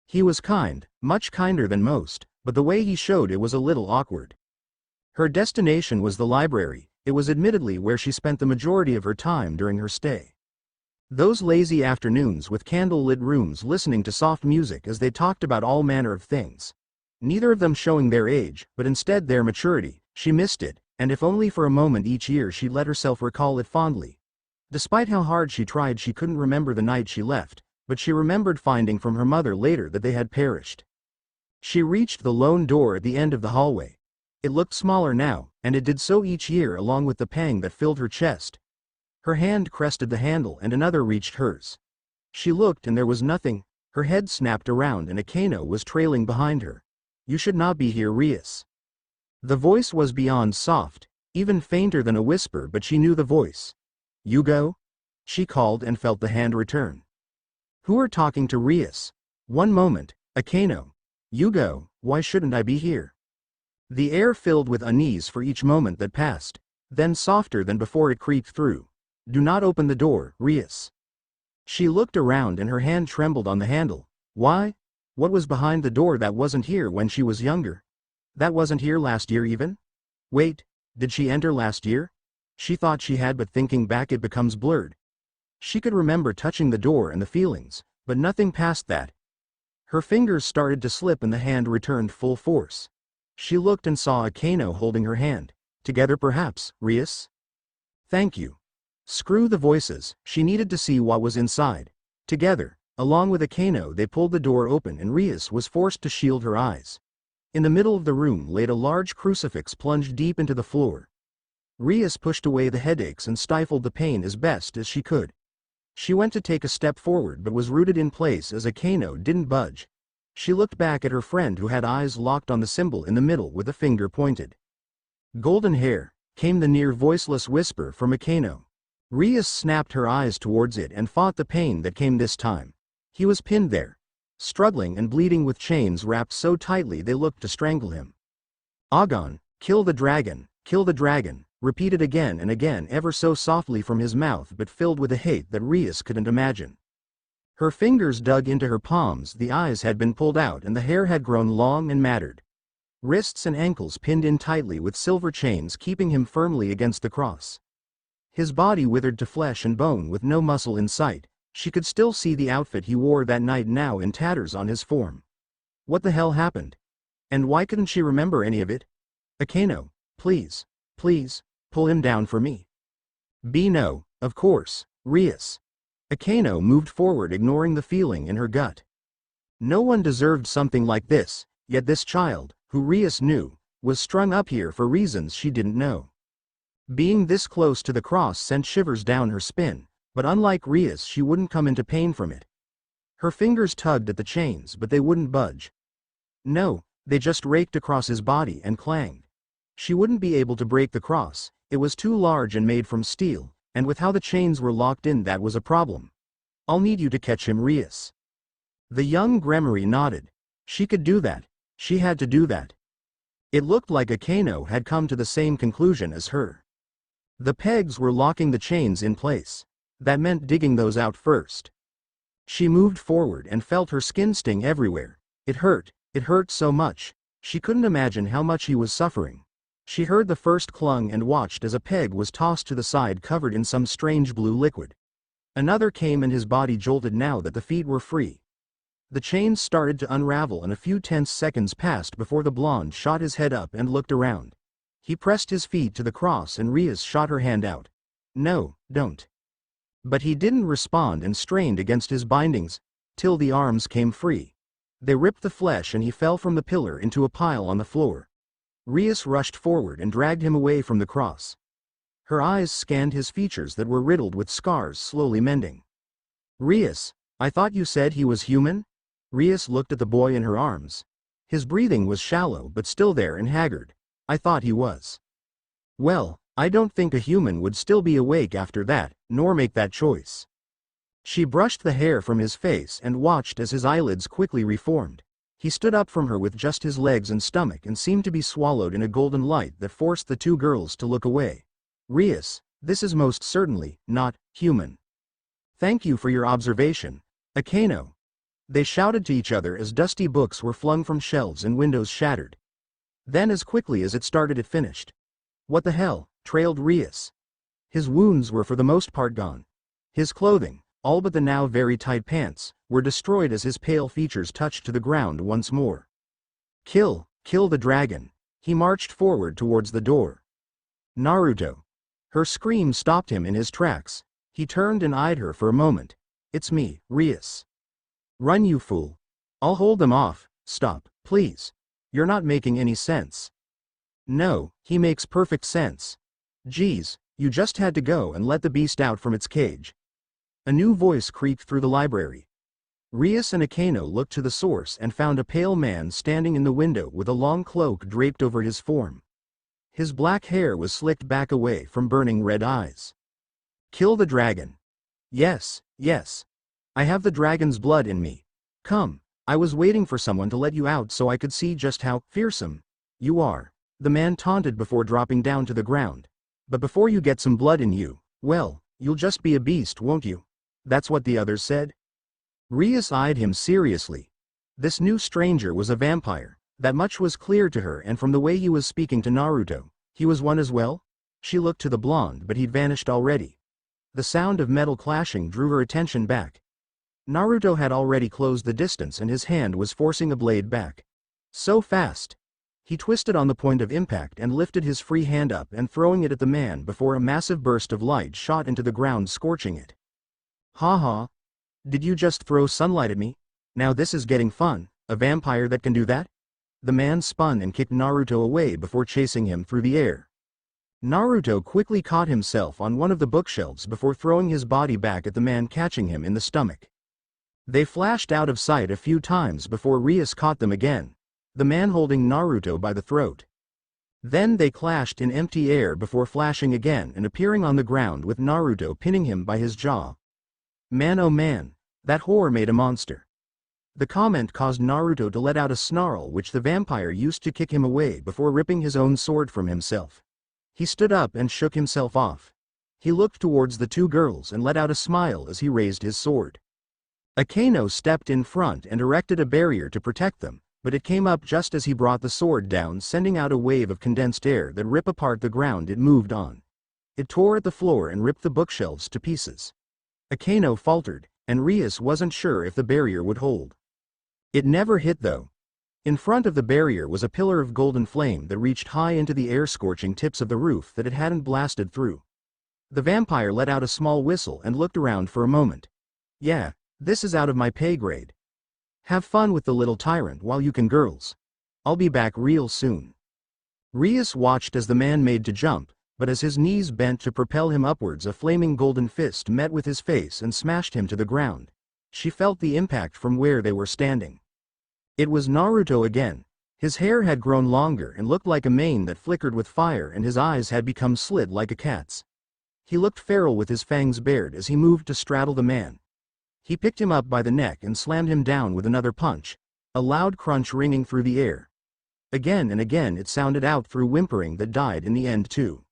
He was kind, much kinder than most, but the way he showed it was a little awkward. Her destination was the library. It was admittedly where she spent the majority of her time during her stay. Those lazy afternoons with candle-lit rooms listening to soft music as they talked about all manner of things. Neither of them showing their age, but instead their maturity. She missed it, and if only for a moment each year she'd let herself recall it fondly. Despite how hard she tried, she couldn't remember the night she left, but she remembered finding from her mother later that they had perished. She reached the lone door at the end of the hallway. It looked smaller now, and it did so each year along with the pang that filled her chest. Her hand crested the handle and another reached hers. She looked and there was nothing. Her head snapped around and a Kano was trailing behind her. You should not be here, Rias. The voice was beyond soft, even fainter than a whisper, but she knew the voice. You go? She called and felt the hand return. Who are talking to Rias? One moment, Akano. You go, why shouldn't I be here? The air filled with unease for each moment that passed, then softer than before it creaked through. Do not open the door, Rias. She looked around and her hand trembled on the handle. Why? What was behind the door that wasn't here when she was younger? That wasn't here last year even? Wait, did she enter last year? She thought she had, but thinking back it becomes blurred. She could remember touching the door and the feelings, but nothing past that. Her fingers started to slip and the hand returned full force. She looked and saw Akano holding her hand. Together perhaps, Rias? Thank you. Screw the voices, she needed to see what was inside. Together, along with Akano, they pulled the door open and Rias was forced to shield her eyes. In the middle of the room laid a large crucifix plunged deep into the floor. Rias pushed away the headaches and stifled the pain as best as she could. She went to take a step forward but was rooted in place as Akano didn't budge. She looked back at her friend who had eyes locked on the symbol in the middle with a finger pointed. Golden hair, came the near voiceless whisper from Akano. Rias snapped her eyes towards it and fought the pain that came this time. He was pinned there, struggling and bleeding with chains wrapped so tightly they looked to strangle him. Agon, kill the dragon, repeated again and again ever so softly from his mouth but filled with a hate that Rias couldn't imagine. Her fingers dug into her palms, the eyes had been pulled out and the hair had grown long and matted. Wrists and ankles pinned in tightly with silver chains keeping him firmly against the cross. His body withered to flesh and bone with no muscle in sight. She could still see the outfit he wore that night now in tatters on his form. What the hell happened? And why couldn't she remember any of it? Akano, please, pull him down for me. No, of course, Rias. Akano moved forward ignoring the feeling in her gut. No one deserved something like this, yet this child, who Rias knew, was strung up here for reasons she didn't know. Being this close to the cross sent shivers down her spine, but unlike Rias she wouldn't come into pain from it. Her fingers tugged at the chains but they wouldn't budge. No, they just raked across his body and clanged. She wouldn't be able to break the cross, it was too large and made from steel, and with how the chains were locked in that was a problem. I'll need you to catch him, Rias. The young Gremory nodded. She could do that, she had to do that. It looked like Akano had come to the same conclusion as her. The pegs were locking the chains in place. That meant digging those out first. She moved forward and felt her skin sting everywhere. It hurt so much. She couldn't imagine how much he was suffering. She heard the first clung and watched as a peg was tossed to the side covered in some strange blue liquid. Another came and his body jolted now that the feet were free. The chains started to unravel and a few tense seconds passed before the blonde shot his head up and looked around. He pressed his feet to the cross and Rias shot her hand out. No, don't. But he didn't respond and strained against his bindings, till the arms came free. They ripped the flesh and he fell from the pillar into a pile on the floor. Rias rushed forward and dragged him away from the cross. Her eyes scanned his features that were riddled with scars slowly mending. Rias, I thought you said he was human? Rias looked at the boy in her arms. His breathing was shallow but still there and haggard. I thought he was. Well, I don't think a human would still be awake after that, nor make that choice. She brushed the hair from his face and watched as his eyelids quickly reformed. He stood up from her with just his legs and stomach and seemed to be swallowed in a golden light that forced the two girls to look away. Rias, this is most certainly not human. Thank you for your observation, Akano. They shouted to each other as dusty books were flung from shelves and windows shattered. Then as quickly as it started it finished. What the hell, trailed Rias. His wounds were for the most part gone. His clothing, all but the now very tight pants, were destroyed as his pale features touched to the ground once more. Kill the dragon. He marched forward towards the door. Naruto. Her scream stopped him in his tracks. He turned and eyed her for a moment. It's me, Rias. Run, you fool. I'll hold them off. Stop, please. You're not making any sense. No, he makes perfect sense. Geez, you just had to go and let the beast out from its cage. A new voice creaked through the library. Rias and Akeno looked to the source and found a pale man standing in the window with a long cloak draped over his form. His black hair was slicked back away from burning red eyes. "Kill the dragon." "Yes, yes. I have the dragon's blood in me. Come, I was waiting for someone to let you out so I could see just how fearsome you are," the man taunted before dropping down to the ground. "But before you get some blood in you, well, you'll just be a beast, won't you?" That's what the others said. Rias eyed him seriously. This new stranger was a vampire, that much was clear to her, and from the way he was speaking to Naruto, he was one as well? She looked to the blonde, but he'd vanished already. The sound of metal clashing drew her attention back. Naruto had already closed the distance and his hand was forcing a blade back. So fast! He twisted on the point of impact and lifted his free hand up and throwing it at the man before a massive burst of light shot into the ground, scorching it. "Ha ha! Did you just throw sunlight at me? Now this is getting fun, a vampire that can do that?" The man spun and kicked Naruto away before chasing him through the air. Naruto quickly caught himself on one of the bookshelves before throwing his body back at the man, catching him in the stomach. They flashed out of sight a few times before Rias caught them again, the man holding Naruto by the throat. Then they clashed in empty air before flashing again and appearing on the ground with Naruto pinning him by his jaw. Man, oh man, that whore made a monster. The comment caused Naruto to let out a snarl, which the vampire used to kick him away before ripping his own sword from himself. He stood up and shook himself off. He looked towards the two girls and let out a smile as he raised his sword. Akeno stepped in front and erected a barrier to protect them, but it came up just as he brought the sword down, sending out a wave of condensed air that ripped apart the ground it moved on. It tore at the floor and ripped the bookshelves to pieces. Akeno faltered, and Rias wasn't sure if the barrier would hold. It never hit though. In front of the barrier was a pillar of golden flame that reached high into the air, scorching tips of the roof that it hadn't blasted through. The vampire let out a small whistle and looked around for a moment. "Yeah, this is out of my pay grade. Have fun with the little tyrant while you can, girls. I'll be back real soon." Rias watched as the man made to jump, but as his knees bent to propel him upwards, a flaming golden fist met with his face and smashed him to the ground. She felt the impact from where they were standing. It was Naruto again. His hair had grown longer and looked like a mane that flickered with fire, and his eyes had become slit like a cat's. He looked feral with his fangs bared as he moved to straddle the man. He picked him up by the neck and slammed him down with another punch, a loud crunch ringing through the air. Again and again it sounded out through whimpering that died in the end too.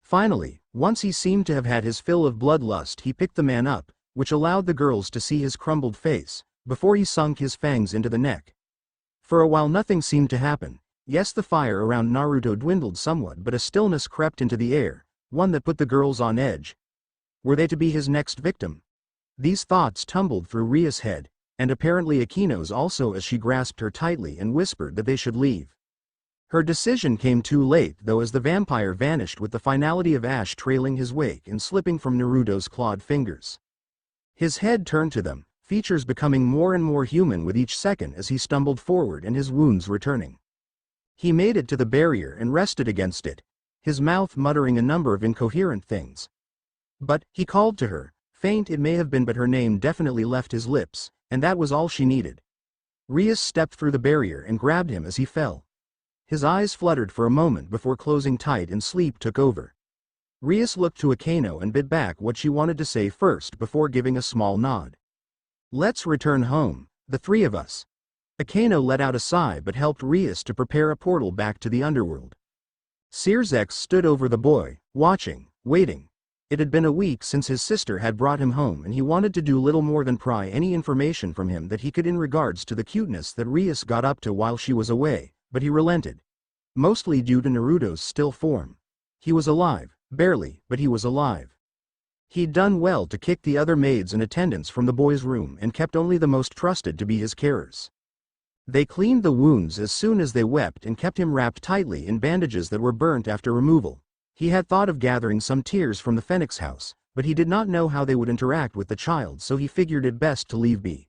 Finally, once he seemed to have had his fill of bloodlust, he picked the man up, which allowed the girls to see his crumbled face, before he sunk his fangs into the neck. For a while nothing seemed to happen. Yes, the fire around Naruto dwindled somewhat, but a stillness crept into the air, one that put the girls on edge. Were they to be his next victim? These thoughts tumbled through Ria's head, and apparently Akino's also, as she grasped her tightly and whispered that they should leave. Her decision came too late though, as the vampire vanished with the finality of ash trailing his wake and slipping from Naruto's clawed fingers. His head turned to them, features becoming more and more human with each second as he stumbled forward and his wounds returning. He made it to the barrier and rested against it, his mouth muttering a number of incoherent things. But, he called to her, faint it may have been, but her name definitely left his lips, and that was all she needed. Rias stepped through the barrier and grabbed him as he fell. His eyes fluttered for a moment before closing tight and sleep took over. Rias looked to Akeno and bit back what she wanted to say first before giving a small nod. "Let's return home, the three of us." Akeno let out a sigh but helped Rias to prepare a portal back to the underworld. Searzex stood over the boy, watching, waiting. It had been a week since his sister had brought him home, and he wanted to do little more than pry any information from him that he could in regards to the cuteness that Rias got up to while she was away, but he relented. Mostly due to Naruto's still form. He was alive, barely, but he was alive. He'd done well to kick the other maids and attendants from the boy's room and kept only the most trusted to be his carers. They cleaned the wounds as soon as they wept and kept him wrapped tightly in bandages that were burnt after removal. He had thought of gathering some tears from the Phoenix house, but he did not know how they would interact with the child, so he figured it best to leave be.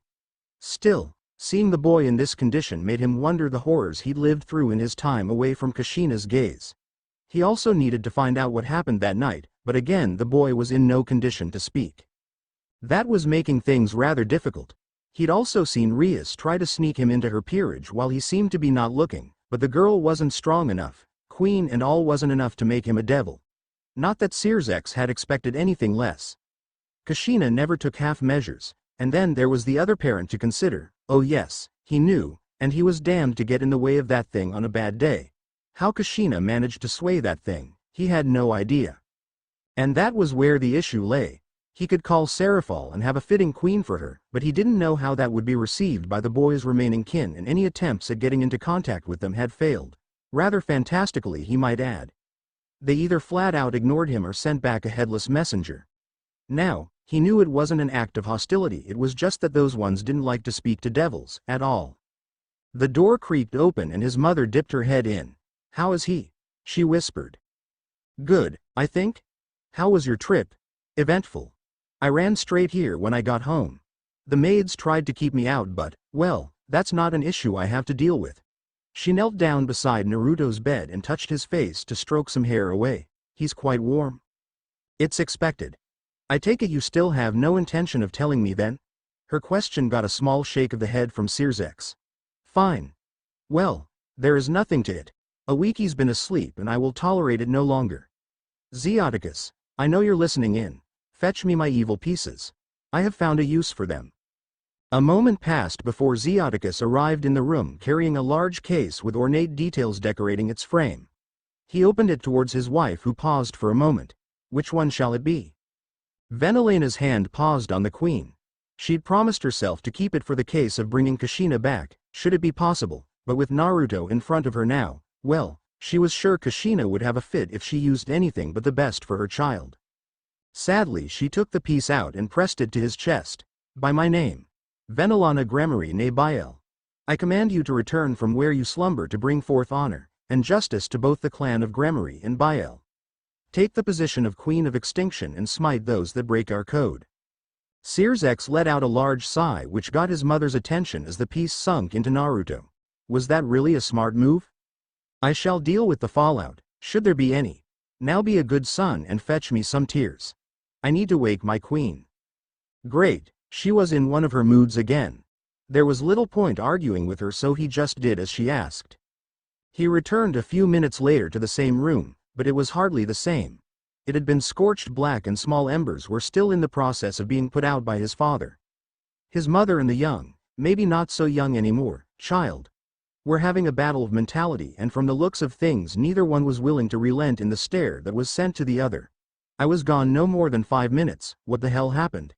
Still, seeing the boy in this condition made him wonder the horrors he'd lived through in his time away from Kushina's gaze. He also needed to find out what happened that night, but again the boy was in no condition to speak. That was making things rather difficult. He'd also seen Rias try to sneak him into her peerage while he seemed to be not looking, but the girl wasn't strong enough, queen and all wasn't enough to make him a devil. Not that Sirzeks had expected anything less. Kushina never took half measures, and then there was the other parent to consider. Oh yes, he knew, and he was damned to get in the way of that thing on a bad day. How Kushina managed to sway that thing, he had no idea. And that was where the issue lay. He could call Serafal and have a fitting queen for her, but he didn't know how that would be received by the boy's remaining kin, and any attempts at getting into contact with them had failed. Rather fantastically, he might add. They either flat out ignored him or sent back a headless messenger. Now, he knew it wasn't an act of hostility, it was just that those ones didn't like to speak to devils, at all. The door creaked open and his mother dipped her head in. "How is he?" she whispered. "Good, I think. How was your trip?" "Eventful. I ran straight here when I got home. The maids tried to keep me out but, well, that's not an issue I have to deal with." She knelt down beside Naruto's bed and touched his face to stroke some hair away. "He's quite warm." "It's expected. I take it you still have no intention of telling me then?" Her question got a small shake of the head from Sirzeks. "Fine. Well, there is nothing to it. Awiki's been asleep and I will tolerate it no longer. Zeoticus, I know you're listening in. Fetch me my evil pieces. I have found a use for them." A moment passed before Zeoticus arrived in the room carrying a large case with ornate details decorating its frame. He opened it towards his wife, who paused for a moment. "Which one shall it be?" Venelena's hand paused on the queen. She'd promised herself to keep it for the case of bringing Kushina back, should it be possible, but with Naruto in front of her now, well, she was sure Kushina would have a fit if she used anything but the best for her child. Sadly, she took the piece out and pressed it to his chest. "By my name, Venelana Gremory ne Bael, I command you to return from where you slumber to bring forth honor and justice to both the clan of Gremory and Bael. Take the position of Queen of Extinction and smite those that break our code." Sirzeks let out a large sigh which got his mother's attention as the piece sunk into Naruto. Was that really a smart move? "I shall deal with the fallout, should there be any. Now be a good son and fetch me some tears. I need to wake my queen." Great, she was in one of her moods again. There was little point arguing with her, so he just did as she asked. He returned a few minutes later to the same room, but it was hardly the same. It had been scorched black and small embers were still in the process of being put out by his father. His mother and the young, maybe not so young anymore, child, were having a battle of mentality, and from the looks of things neither one was willing to relent in the stare that was sent to the other. "I was gone no more than 5 minutes, what the hell happened?"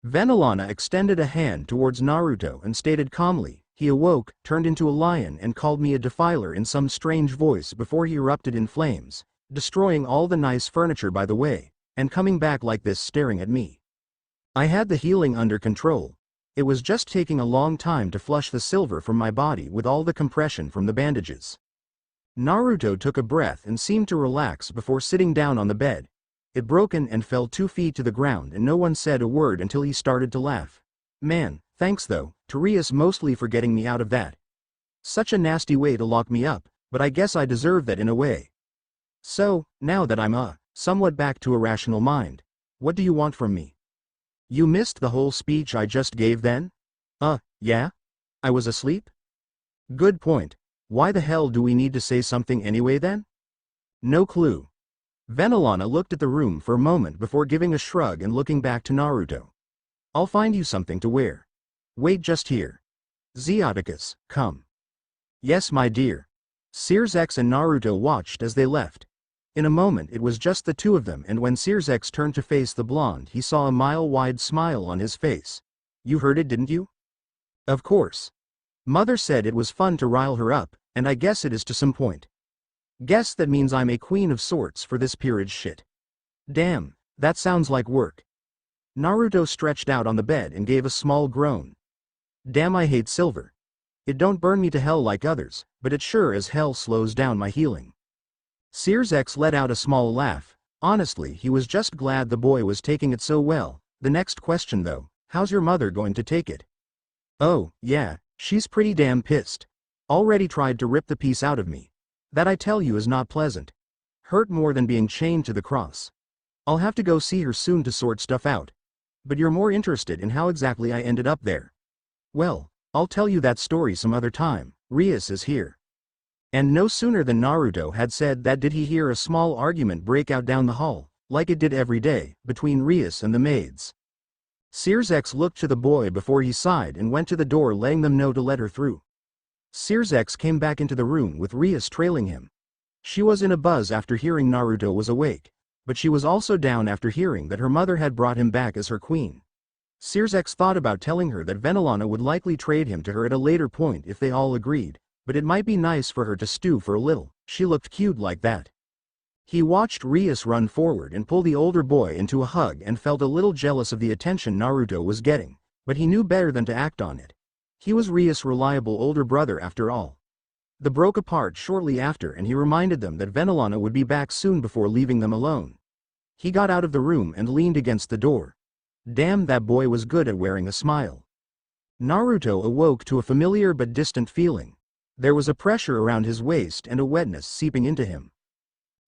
Venelana extended a hand towards Naruto and stated calmly, "He awoke, turned into a lion and called me a defiler in some strange voice before he erupted in flames, destroying all the nice furniture by the way, and coming back like this staring at me. I had the healing under control. It was just taking a long time to flush the silver from my body with all the compression from the bandages." Naruto took a breath and seemed to relax before sitting down on the bed. It broken and fell 2 feet to the ground and no one said a word until he started to laugh. "Man, thanks though, Terias, mostly for getting me out of that. Such a nasty way to lock me up, but I guess I deserve that in a way. So, now that I'm somewhat back to a rational mind, what do you want from me?" "You missed the whole speech I just gave then?" Yeah? I was asleep?" "Good point. Why the hell do we need to say something anyway then?" "No clue." Venelana looked at the room for a moment before giving a shrug and looking back to Naruto. "I'll find you something to wear. Wait just here. Zeoticus, come." "Yes, my dear." Sirzeks and Naruto watched as they left. In a moment it was just the two of them, and when Sirzeks turned to face the blonde he saw a mile-wide smile on his face. "You heard it, didn't you?" "Of course. Mother said it was fun to rile her up, and I guess it is to some point. Guess that means I'm a queen of sorts for this peerage shit. Damn, that sounds like work." Naruto stretched out on the bed and gave a small groan. "Damn, I hate silver. It don't burn me to hell like others, but it sure as hell slows down my healing." Sirzeks let out a small laugh. Honestly, he was just glad the boy was taking it so well. The next question though, how's your mother going to take it? "Oh, yeah, she's pretty damn pissed. Already tried to rip the piece out of me. That I tell you is not pleasant. Hurt more than being chained to the cross. I'll have to go see her soon to sort stuff out. But you're more interested in how exactly I ended up there. Well, I'll tell you that story some other time. Rias is here. And no sooner than Naruto had said that did he hear a small argument break out down the hall, like it did every day, between Rias and the maids. Searsex looked to the boy before he sighed and went to the door letting them know to let her through. Searsex came back into the room with Rias trailing him. She was in a buzz after hearing Naruto was awake, but she was also down after hearing that her mother had brought him back as her queen. Searsex thought about telling her that Venelana would likely trade him to her at a later point if they all agreed, but it might be nice for her to stew for a little. She looked cute like that. He watched Rias run forward and pull the older boy into a hug and felt a little jealous of the attention Naruto was getting, but he knew better than to act on it. He was Rias' reliable older brother after all. They broke apart shortly after and he reminded them that Venelana would be back soon before leaving them alone. He got out of the room and leaned against the door. Damn, that boy was good at wearing a smile. Naruto awoke to a familiar but distant feeling. There was a pressure around his waist and a wetness seeping into him.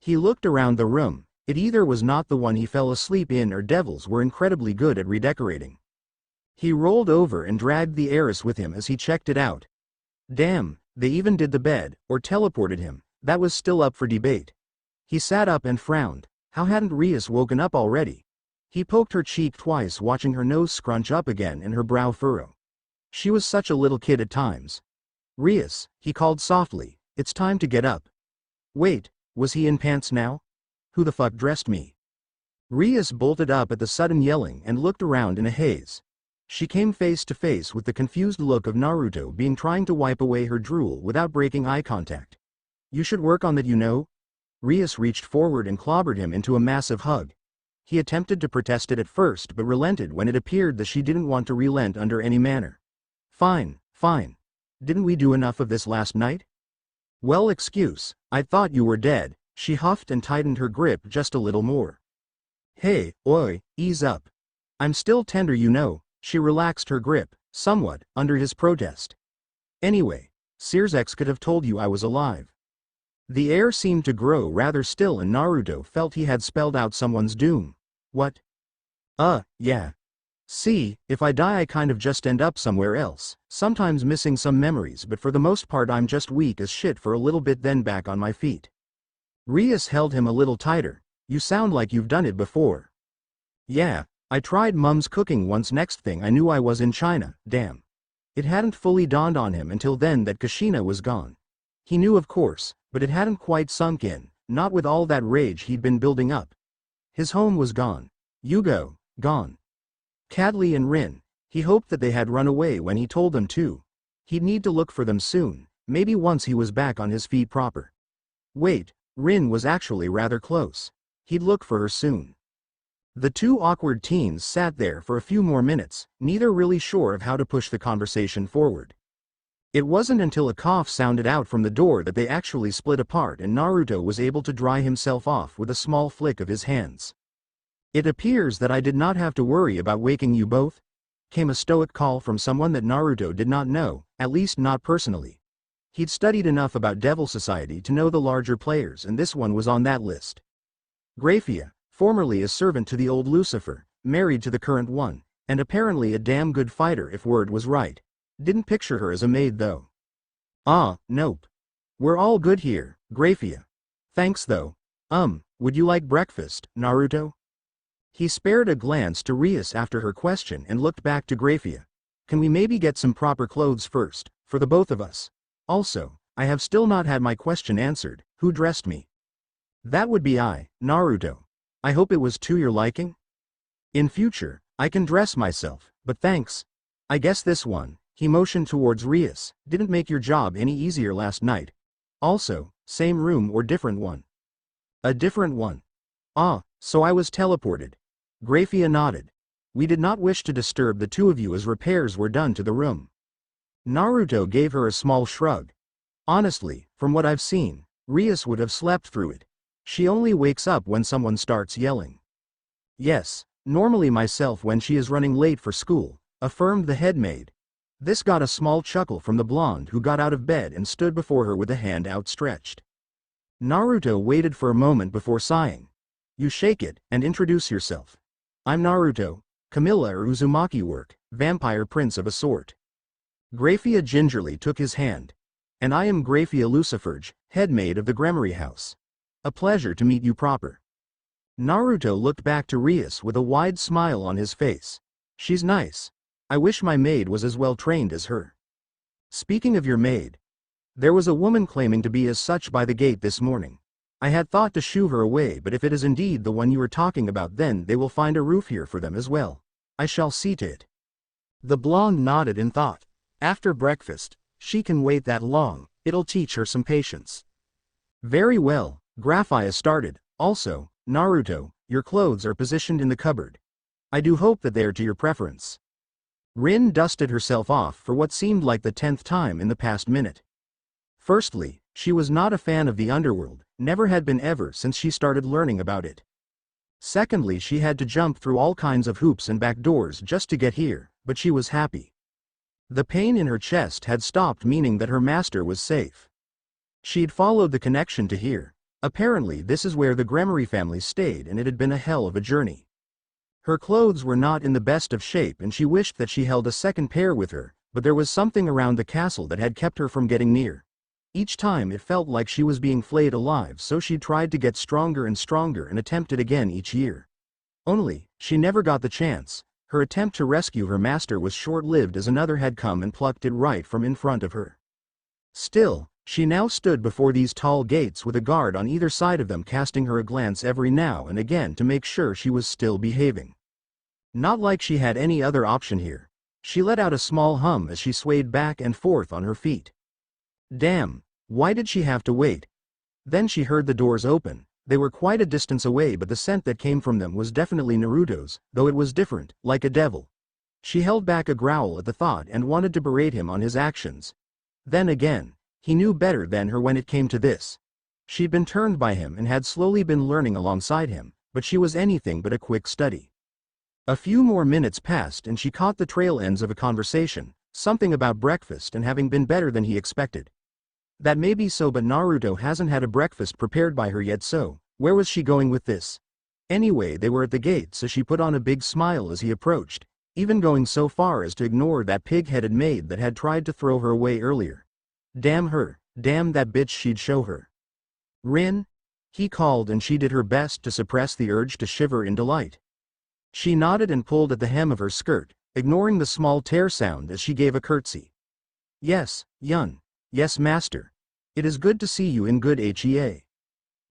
He looked around the room. It either was not the one he fell asleep in or devils were incredibly good at redecorating. He rolled over and dragged the heiress with him as he checked it out. Damn, they even did the bed, or teleported him. That was still up for debate. He sat up and frowned. How hadn't Rias woken up already? He poked her cheek twice, watching her nose scrunch up again and her brow furrow. She was such a little kid at times. Rias, he called softly, it's time to get up. Wait, was he in pants now? Who the fuck dressed me? Rias bolted up at the sudden yelling and looked around in a haze. She came face to face with the confused look of Naruto being trying to wipe away her drool without breaking eye contact. You should work on that, you know? Rias reached forward and clobbered him into a massive hug. He attempted to protest it at first but relented when it appeared that she didn't want to relent under any manner. Fine, fine. Didn't we do enough of this last night? Well, excuse, I thought you were dead. She huffed and tightened her grip just a little more. Hey, oi, ease up. I'm still tender, you know. She relaxed her grip, somewhat, under his protest. Anyway, Searsex could have told you I was alive. The air seemed to grow rather still and Naruto felt he had spelled out someone's doom. What? Yeah. See, if I die I kind of just end up somewhere else, sometimes missing some memories but for the most part I'm just weak as shit for a little bit then back on my feet. Rias held him a little tighter. You sound like you've done it before. Yeah, I tried Mum's cooking once. Next thing I knew I was in China, damn. It hadn't fully dawned on him until then that Kushina was gone. He knew of course, but it hadn't quite sunk in, not with all that rage he'd been building up. His home was gone. Yugo, gone. Cadley and Rin, he hoped that they had run away when he told them to. He'd need to look for them soon, maybe once he was back on his feet proper. Wait, Rin was actually rather close. He'd look for her soon. The two awkward teens sat there for a few more minutes, neither really sure of how to push the conversation forward. It wasn't until a cough sounded out from the door that they actually split apart and Naruto was able to dry himself off with a small flick of his hands. It appears that I did not have to worry about waking you both, came a stoic call from someone that Naruto did not know, at least not personally. He'd studied enough about Devil Society to know the larger players and this one was on that list. Graphia, formerly a servant to the old Lucifer, married to the current one, and apparently a damn good fighter if word was right. Didn't picture her as a maid though. Nope. We're all good here, Graphia. Thanks though. Would you like breakfast, Naruto? He spared a glance to Rias after her question and looked back to Graphia. Can we maybe get some proper clothes first, for the both of us? Also, I have still not had my question answered, who dressed me? That would be I, Naruto. I hope it was to your liking? In future, I can dress myself, but thanks. I guess this one, he motioned towards Rias, didn't make your job any easier last night. Also, same room or different one? A different one. So I was teleported. Graphia nodded. We did not wish to disturb the two of you as repairs were done to the room. Naruto gave her a small shrug. Honestly, from what I've seen, Rias would have slept through it. She only wakes up when someone starts yelling. Yes, normally myself when she is running late for school, affirmed the head maid. This got a small chuckle from the blonde who got out of bed and stood before her with a hand outstretched. Naruto waited for a moment before sighing. You shake it, and introduce yourself. I'm Naruto, Camilla or Uzumaki work, vampire prince of a sort. Graphia gingerly took his hand. And I am Graphia Luciferge, head maid of the Gremory House. A pleasure to meet you proper. Naruto looked back to Rias with a wide smile on his face. She's nice. I wish my maid was as well trained as her. Speaking of your maid, there was a woman claiming to be as such by the gate this morning. I had thought to shoo her away, but if it is indeed the one you were talking about, then they will find a roof here for them as well. I shall see to it. The blonde nodded in thought. After breakfast, she can wait that long, it'll teach her some patience. Very well, Graphia started. Also, Naruto, your clothes are positioned in the cupboard. I do hope that they are to your preference. Rin dusted herself off for what seemed like the 10th time in the past minute. Firstly, she was not a fan of the underworld, never had been ever since she started learning about it. Secondly, she had to jump through all kinds of hoops and back doors just to get here, but she was happy. The pain in her chest had stopped, meaning that her master was safe. She'd followed the connection to here. Apparently this is where the Gremory family stayed, and it had been a hell of a journey. Her clothes were not in the best of shape and she wished that she held a second pair with her, but there was something around the castle that had kept her from getting near. Each time it felt like she was being flayed alive, so she tried to get stronger and stronger and attempted again each year. Only, she never got the chance. Her attempt to rescue her master was short-lived as another had come and plucked it right from in front of her. Still, she now stood before these tall gates with a guard on either side of them, casting her a glance every now and again to make sure she was still behaving. Not like she had any other option here. She let out a small hum as she swayed back and forth on her feet. Damn, why did she have to wait? Then she heard the doors open. They were quite a distance away, but the scent that came from them was definitely Naruto's, though it was different, like a devil. She held back a growl at the thought and wanted to berate him on his actions. Then again, he knew better than her when it came to this. She'd been turned by him and had slowly been learning alongside him, but she was anything but a quick study. A few more minutes passed and she caught the trail ends of a conversation, something about breakfast and having been better than he expected. That may be so, but Naruto hasn't had a breakfast prepared by her yet, so where was she going with this? Anyway, they were at the gate, so she put on a big smile as he approached, even going so far as to ignore that pig-headed maid that had tried to throw her away earlier. Damn her, damn that bitch, she'd show her. Rin? He called, and she did her best to suppress the urge to shiver in delight. She nodded and pulled at the hem of her skirt, ignoring the small tear sound as she gave a curtsy. Yes, Yun. Yes, master. It is good to see you in good HEA.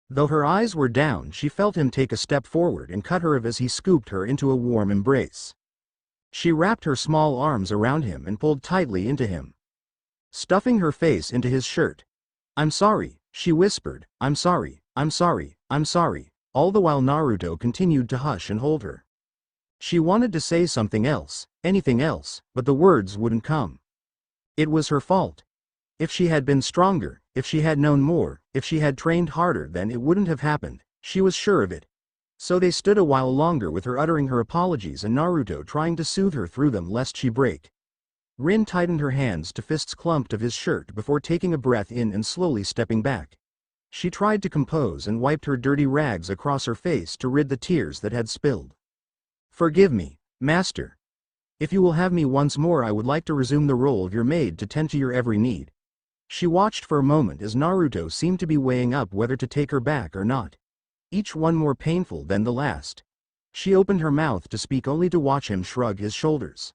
Though her eyes were down, she felt him take a step forward and cut her off as he scooped her into a warm embrace. She wrapped her small arms around him and pulled tightly into him, stuffing her face into his shirt. I'm sorry, she whispered, I'm sorry, I'm sorry, I'm sorry, all the while Naruto continued to hush and hold her. She wanted to say something else, anything else, but the words wouldn't come. It was her fault. If she had been stronger, if she had known more, if she had trained harder, then it wouldn't have happened, she was sure of it. So they stood a while longer with her uttering her apologies and Naruto trying to soothe her through them lest she break. Rin tightened her hands to fists clumped of his shirt before taking a breath in and slowly stepping back. She tried to compose and wiped her dirty rags across her face to rid the tears that had spilled. Forgive me, master. If you will have me once more, I would like to resume the role of your maid to tend to your every need. She watched for a moment as Naruto seemed to be weighing up whether to take her back or not. Each one more painful than the last. She opened her mouth to speak only to watch him shrug his shoulders.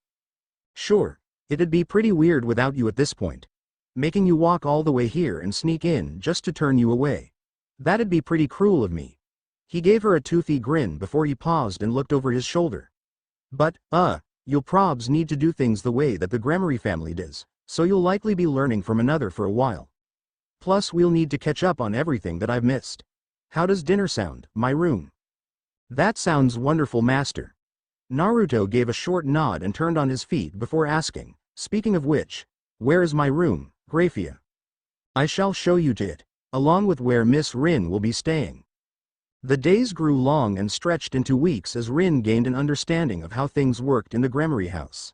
Sure, it'd be pretty weird without you at this point. Making you walk all the way here and sneak in just to turn you away. That'd be pretty cruel of me. He gave her a toothy grin before he paused and looked over his shoulder. But, you'll probs need to do things the way that the Gremory family does, so you'll likely be learning from another for a while. Plus we'll need to catch up on everything that I've missed. How does dinner sound, my room? That sounds wonderful, master. Naruto gave a short nod and turned on his feet before asking, speaking of which, where is my room, Graphia? I shall show you to it, along with where Miss Rin will be staying. The days grew long and stretched into weeks as Rin gained an understanding of how things worked in the Gremory house.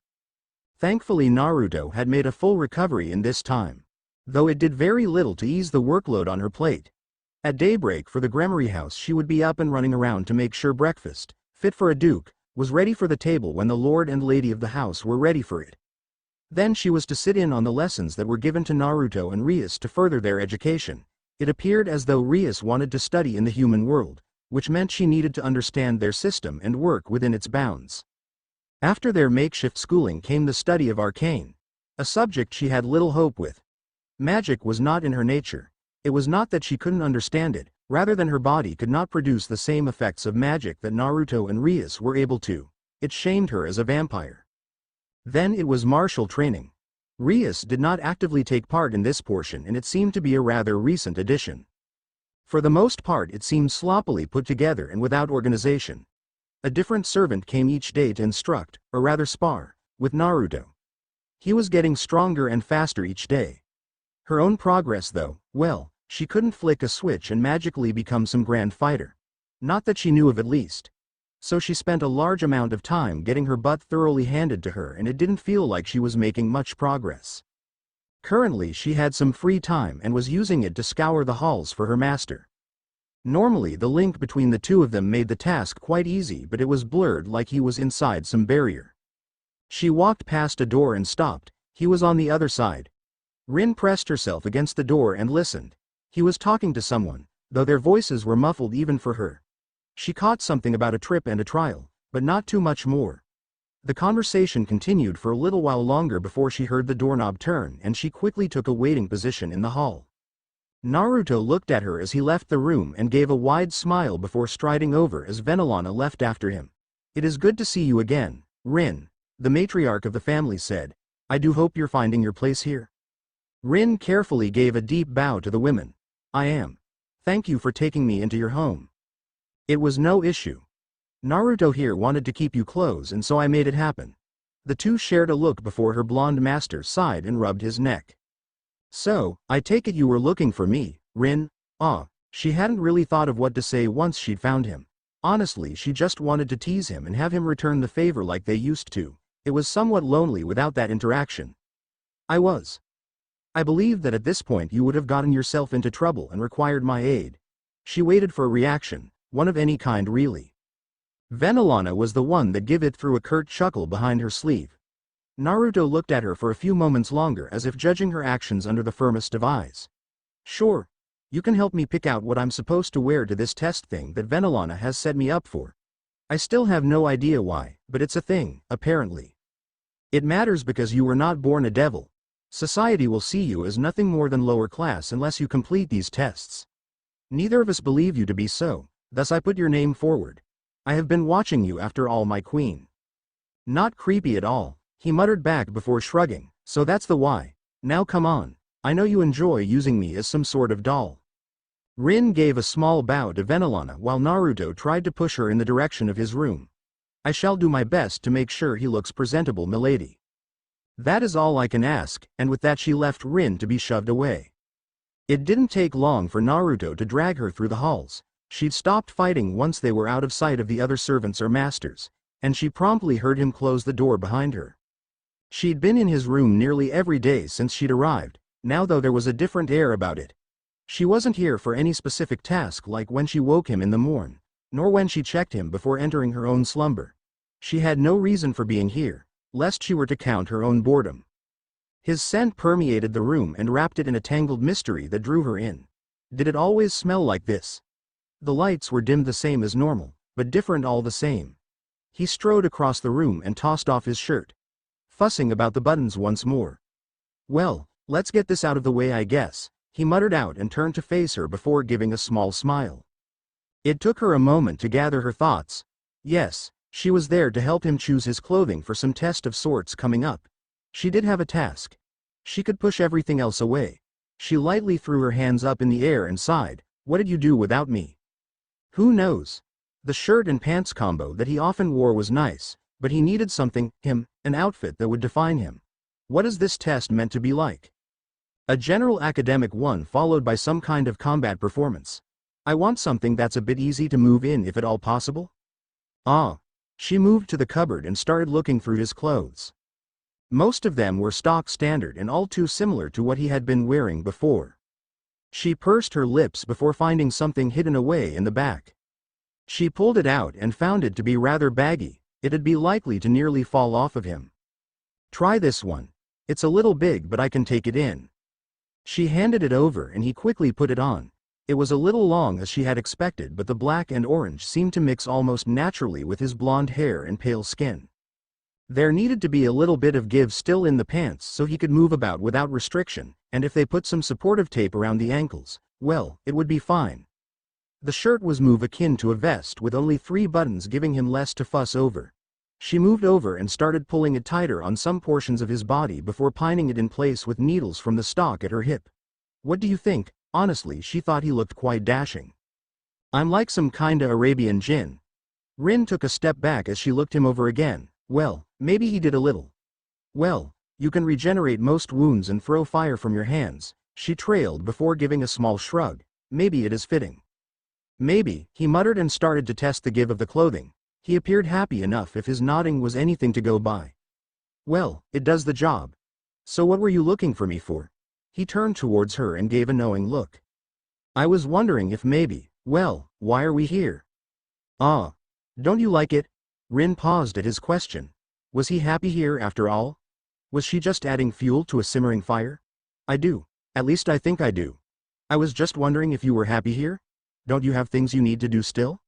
Thankfully Naruto had made a full recovery in this time, though it did very little to ease the workload on her plate. At daybreak for the Gremory house she would be up and running around to make sure breakfast, fit for a duke, was ready for the table when the lord and lady of the house were ready for it. Then she was to sit in on the lessons that were given to Naruto and Rias to further their education. It appeared as though Rias wanted to study in the human world, which meant she needed to understand their system and work within its bounds. After their makeshift schooling came the study of arcane, a subject she had little hope with. Magic was not in her nature. It was not that she couldn't understand it, rather than her body could not produce the same effects of magic that Naruto and Rias were able to. It shamed her as a vampire. Then it was martial training. Rias did not actively take part in this portion, and it seemed to be a rather recent addition. For the most part it seemed sloppily put together and without organization. A different servant came each day to instruct, or rather spar, with Naruto. He was getting stronger and faster each day. Her own progress though, well, she couldn't flick a switch and magically become some grand fighter. Not that she knew of, at least. So she spent a large amount of time getting her butt thoroughly handed to her, and it didn't feel like she was making much progress. Currently she had some free time and was using it to scour the halls for her master. Normally the link between the two of them made the task quite easy, but it was blurred like he was inside some barrier. She walked past a door and stopped. He was on the other side. Rin pressed herself against the door and listened. He was talking to someone, though their voices were muffled even for her. She caught something about a trip and a trial, but not too much more. The conversation continued for a little while longer before she heard the doorknob turn, and she quickly took a waiting position in the hall. Naruto looked at her as he left the room and gave a wide smile before striding over as Venelana left after him. "It is good to see you again, Rin," the matriarch of the family said. "I do hope you're finding your place here." Rin carefully gave a deep bow to the women. "I am. Thank you for taking me into your home. It was no issue. Naruto here wanted to keep you close, and so I made it happen." The two shared a look before her blonde master sighed and rubbed his neck. "So, I take it you were looking for me, Rin?" She hadn't really thought of what to say once she'd found him. Honestly, she just wanted to tease him and have him return the favor like they used to. It was somewhat lonely without that interaction. "I was. I believed that at this point you would have gotten yourself into trouble and required my aid." She waited for a reaction, one of any kind really. Venelana was the one that gave it through a curt chuckle behind her sleeve. Naruto looked at her for a few moments longer as if judging her actions under the firmest of eyes. "Sure. You can help me pick out what I'm supposed to wear to this test thing that Venelana has set me up for. I still have no idea why, but it's a thing, apparently. It matters because you were not born a devil. Society will see you as nothing more than lower class unless you complete these tests. Neither of us believe you to be so, thus I put your name forward. I have been watching you after all, my queen." "Not creepy at all," he muttered back before shrugging. "So that's the why. Now come on. I know you enjoy using me as some sort of doll." Rin gave a small bow to Venelana while Naruto tried to push her in the direction of his room. "I shall do my best to make sure he looks presentable, milady." "That is all I can ask," and with that she left Rin to be shoved away. It didn't take long for Naruto to drag her through the halls. She'd stopped fighting once they were out of sight of the other servants or masters, and she promptly heard him close the door behind her. She'd been in his room nearly every day since she'd arrived. Now though there was a different air about it. She wasn't here for any specific task like when she woke him in the morn, nor when she checked him before entering her own slumber. She had no reason for being here, lest she were to count her own boredom. His scent permeated the room and wrapped it in a tangled mystery that drew her in. Did it always smell like this? The lights were dimmed the same as normal, but different all the same. He strode across the room and tossed off his shirt, fussing about the buttons once more. "Well, let's get this out of the way, I guess," he muttered out and turned to face her before giving a small smile. It took her a moment to gather her thoughts. Yes, she was there to help him choose his clothing for some test of sorts coming up. She did have a task. She could push everything else away. She lightly threw her hands up in the air and sighed. "What did you do without me?" Who knows? The shirt and pants combo that he often wore was nice, but he needed something, an outfit that would define him. What is this test meant to be like? A general academic one followed by some kind of combat performance. I want something that's a bit easy to move in if at all possible. She moved to the cupboard and started looking through his clothes. Most of them were stock standard and all too similar to what he had been wearing before. She pursed her lips before finding something hidden away in the back. She pulled it out and found it to be rather baggy. It'd be likely to nearly fall off of him. "Try this one." It's a little big but I can take it in. She handed it over and he quickly put it on. It was a little long as she had expected, but the black and orange seemed to mix almost naturally with his blonde hair and pale skin. There needed to be a little bit of give still in the pants so he could move about without restriction, and if they put some supportive tape around the ankles, well, it would be fine. The shirt was move akin to a vest with only 3 buttons, giving him less to fuss over. She moved over and started pulling it tighter on some portions of his body before pining it in place with needles from the stock at her hip. What do you think? Honestly, she thought he looked quite dashing. I'm like some kinda Arabian jinn. Rin took a step back as she looked him over again. Well, maybe he did a little. Well, you can regenerate most wounds and throw fire from your hands, she trailed before giving a small shrug. Maybe it is fitting. Maybe, he muttered and started to test the give of the clothing. He appeared happy enough if his nodding was anything to go by. Well, it does the job. So what were you looking for me for? He turned towards her and gave a knowing look. I was wondering if maybe, well, why are we here? Ah. Don't you like it? Rin paused at his question. Was he happy here after all? Was she just adding fuel to a simmering fire? I do. At least I think I do. I was just wondering if you were happy here? Don't you have things you need to do still?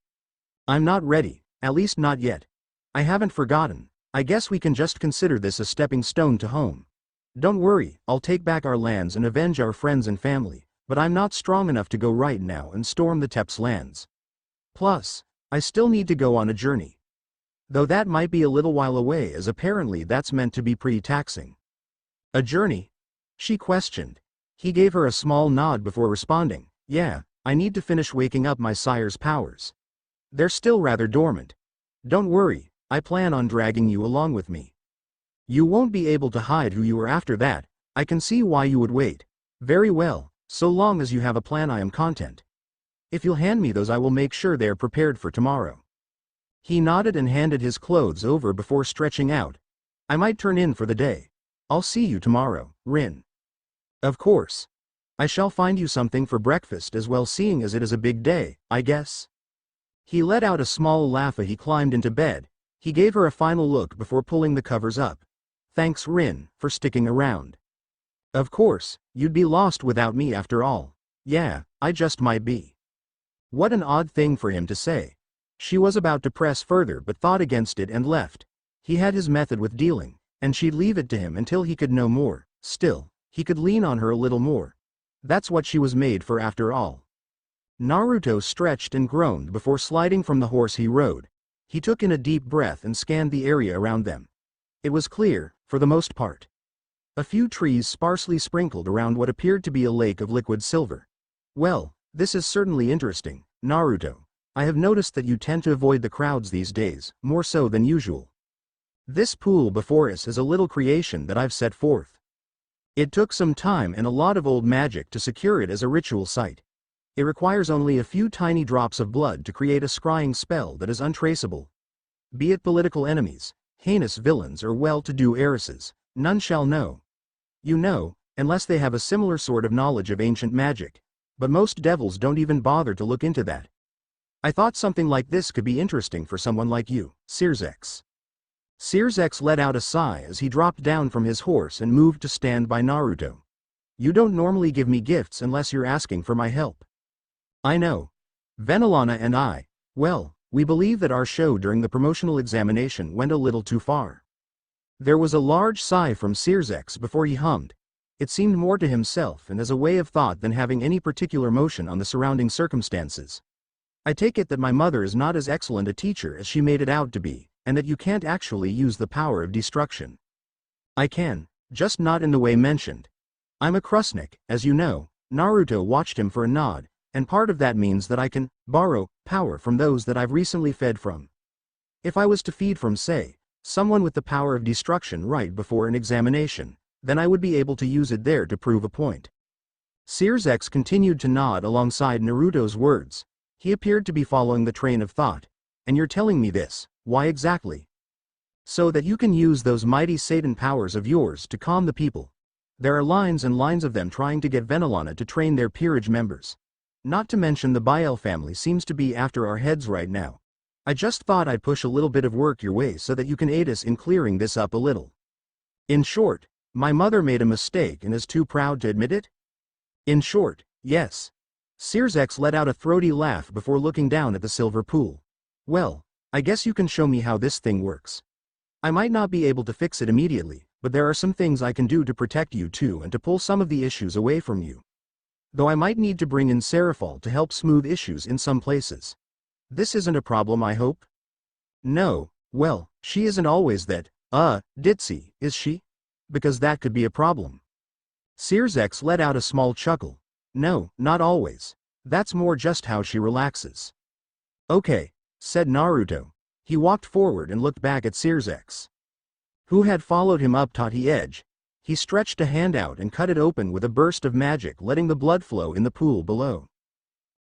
I'm not ready, at least not yet. I haven't forgotten. I guess we can just consider this a stepping stone to home. Don't worry, I'll take back our lands and avenge our friends and family, but I'm not strong enough to go right now and storm the Tep's lands. Plus, I still need to go on a journey. Though that might be a little while away, as apparently that's meant to be pretty taxing. A journey? She questioned. He gave her a small nod before responding. Yeah, I need to finish waking up my sire's powers. They're still rather dormant. Don't worry, I plan on dragging you along with me. You won't be able to hide who you are after that. I can see why you would wait. Very well, so long as you have a plan I am content. If you'll hand me those I will make sure they are prepared for tomorrow. He nodded and handed his clothes over before stretching out. I might turn in for the day. I'll see you tomorrow, Rin. Of course. I shall find you something for breakfast as well, seeing as it is a big day, I guess. He let out a small laugh as he climbed into bed. He gave her a final look before pulling the covers up. Thanks, Rin, for sticking around. Of course, you'd be lost without me after all. Yeah, I just might be. What an odd thing for him to say. She was about to press further but thought against it and left. He had his method with dealing, and she'd leave it to him until he could know more. Still, he could lean on her a little more. That's what she was made for after all. Naruto stretched and groaned before sliding from the horse he rode. He took in a deep breath and scanned the area around them. It was clear, for the most part. A few trees sparsely sprinkled around what appeared to be a lake of liquid silver. Well, this is certainly interesting, Naruto. I have noticed that you tend to avoid the crowds these days, more so than usual. This pool before us is a little creation that I've set forth. It took some time and a lot of old magic to secure it as a ritual site. It requires only a few tiny drops of blood to create a scrying spell that is untraceable. Be it political enemies, heinous villains or well-to-do heiresses, none shall know. You know, unless they have a similar sort of knowledge of ancient magic. But most devils don't even bother to look into that. I thought something like this could be interesting for someone like you, Sirzex. Sirzex let out a sigh as he dropped down from his horse and moved to stand by Naruto. You don't normally give me gifts unless you're asking for my help. I know. Venilana and I, well, we believe that our show during the promotional examination went a little too far. There was a large sigh from Sirzex before he hummed. It seemed more to himself and as a way of thought than having any particular motion on the surrounding circumstances. I take it that my mother is not as excellent a teacher as she made it out to be, and that you can't actually use the power of destruction. I can, just not in the way mentioned. I'm a Krusnik, as you know. Naruto watched him for a nod, and part of that means that I can borrow power from those that I've recently fed from. If I was to feed from, say, someone with the power of destruction right before an examination, then I would be able to use it there to prove a point. Sirzex continued to nod alongside Naruto's words. He appeared to be following the train of thought. And you're telling me this, why exactly? So that you can use those mighty Satan powers of yours to calm the people. There are lines and lines of them trying to get Venilana to train their peerage members. Not to mention the Biel family seems to be after our heads right now. I just thought I'd push a little bit of work your way so that you can aid us in clearing this up a little. In short, My mother made a mistake and is too proud to admit it? In short, yes. Sears let out a throaty laugh before looking down at the silver pool. Well, I guess you can show me how this thing works. I might not be able to fix it immediately, but there are some things I can do to protect you too and to pull some of the issues away from you. Though I might need to bring in Seraphal to help smooth issues in some places. This isn't a problem, I hope? No, well, she isn't always that, ditzy, is she? Because that could be a problem. Sears let out a small chuckle. No, not always. That's more just how she relaxes. Okay, said Naruto. He walked forward and looked back at Sears, who had followed him up to the edge. He stretched a hand out and cut it open with a burst of magic, letting the blood flow in the pool below.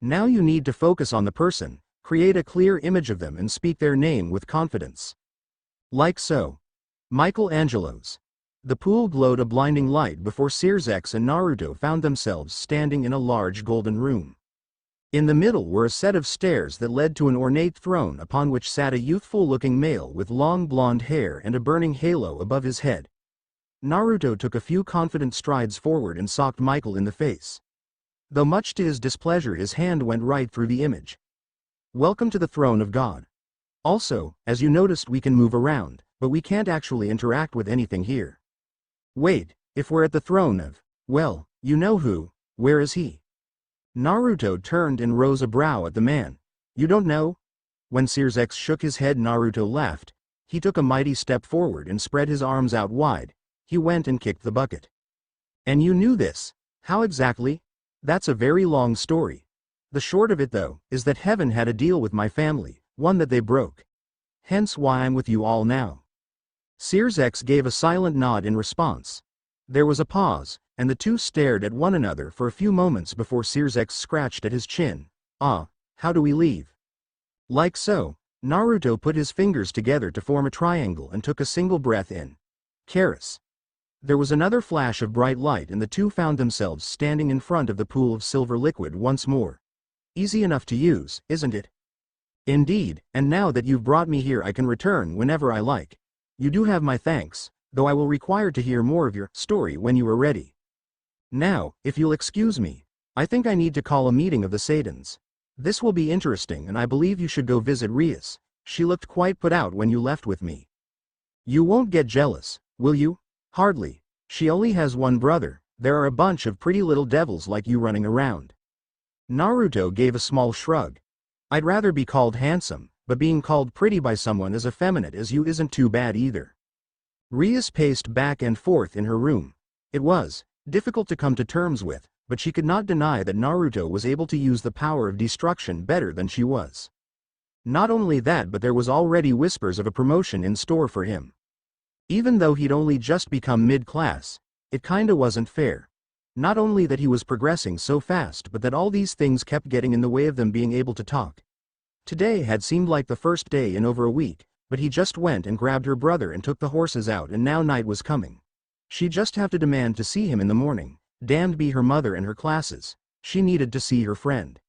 Now you need to focus on the person, create a clear image of them and speak their name with confidence. Like so. Michelangelo's. The pool glowed a blinding light before Sears and Naruto found themselves standing in a large golden room. In the middle were a set of stairs that led to an ornate throne upon which sat a youthful-looking male with long blonde hair and a burning halo above his head. Naruto took a few confident strides forward and socked Michael in the face. Though much to his displeasure, his hand went right through the image. Welcome to the throne of God. Also, as you noticed, we can move around, but we can't actually interact with anything here. Wait, if we're at the throne of, well, you know who, where is he? Naruto turned and rose a brow at the man. You don't know? When Sears shook his head, Naruto laughed. He took a mighty step forward and spread his arms out wide. He went and kicked the bucket. And you knew this? How exactly? That's a very long story. The short of it, though, is that heaven had a deal with my family, one that they broke. Hence why I'm with you all now. Sears gave a silent nod in response. There was a pause, and the two stared at one another for a few moments before Sears scratched at his chin. How do we leave? Like so. Naruto put his fingers together to form a triangle and took a single breath in. Karis. There was another flash of bright light and the two found themselves standing in front of the pool of silver liquid once more. Easy enough to use, isn't it? Indeed, and now that you've brought me here I can return whenever I like. You do have my thanks, though I will require to hear more of your story when you are ready. Now, if you'll excuse me, I think I need to call a meeting of the Saiyans. This will be interesting and I believe you should go visit Rias. She looked quite put out when you left with me. You won't get jealous, will you? Hardly. She only has one brother. There are a bunch of pretty little devils like you running around. Naruto gave a small shrug. I'd rather be called handsome, but being called pretty by someone as effeminate as you isn't too bad either. Rias paced back and forth in her room. It was difficult to come to terms with, but she could not deny that Naruto was able to use the power of destruction better than she was. Not only that, but there was already whispers of a promotion in store for him. Even though he'd only just become mid-class, it kinda wasn't fair. Not only that he was progressing so fast, but that all these things kept getting in the way of them being able to talk. Today had seemed like the first day in over a week, but he just went and grabbed her brother and took the horses out, and now night was coming. She'd just have to demand to see him in the morning. Damned be her mother and her classes. She needed to see her friend.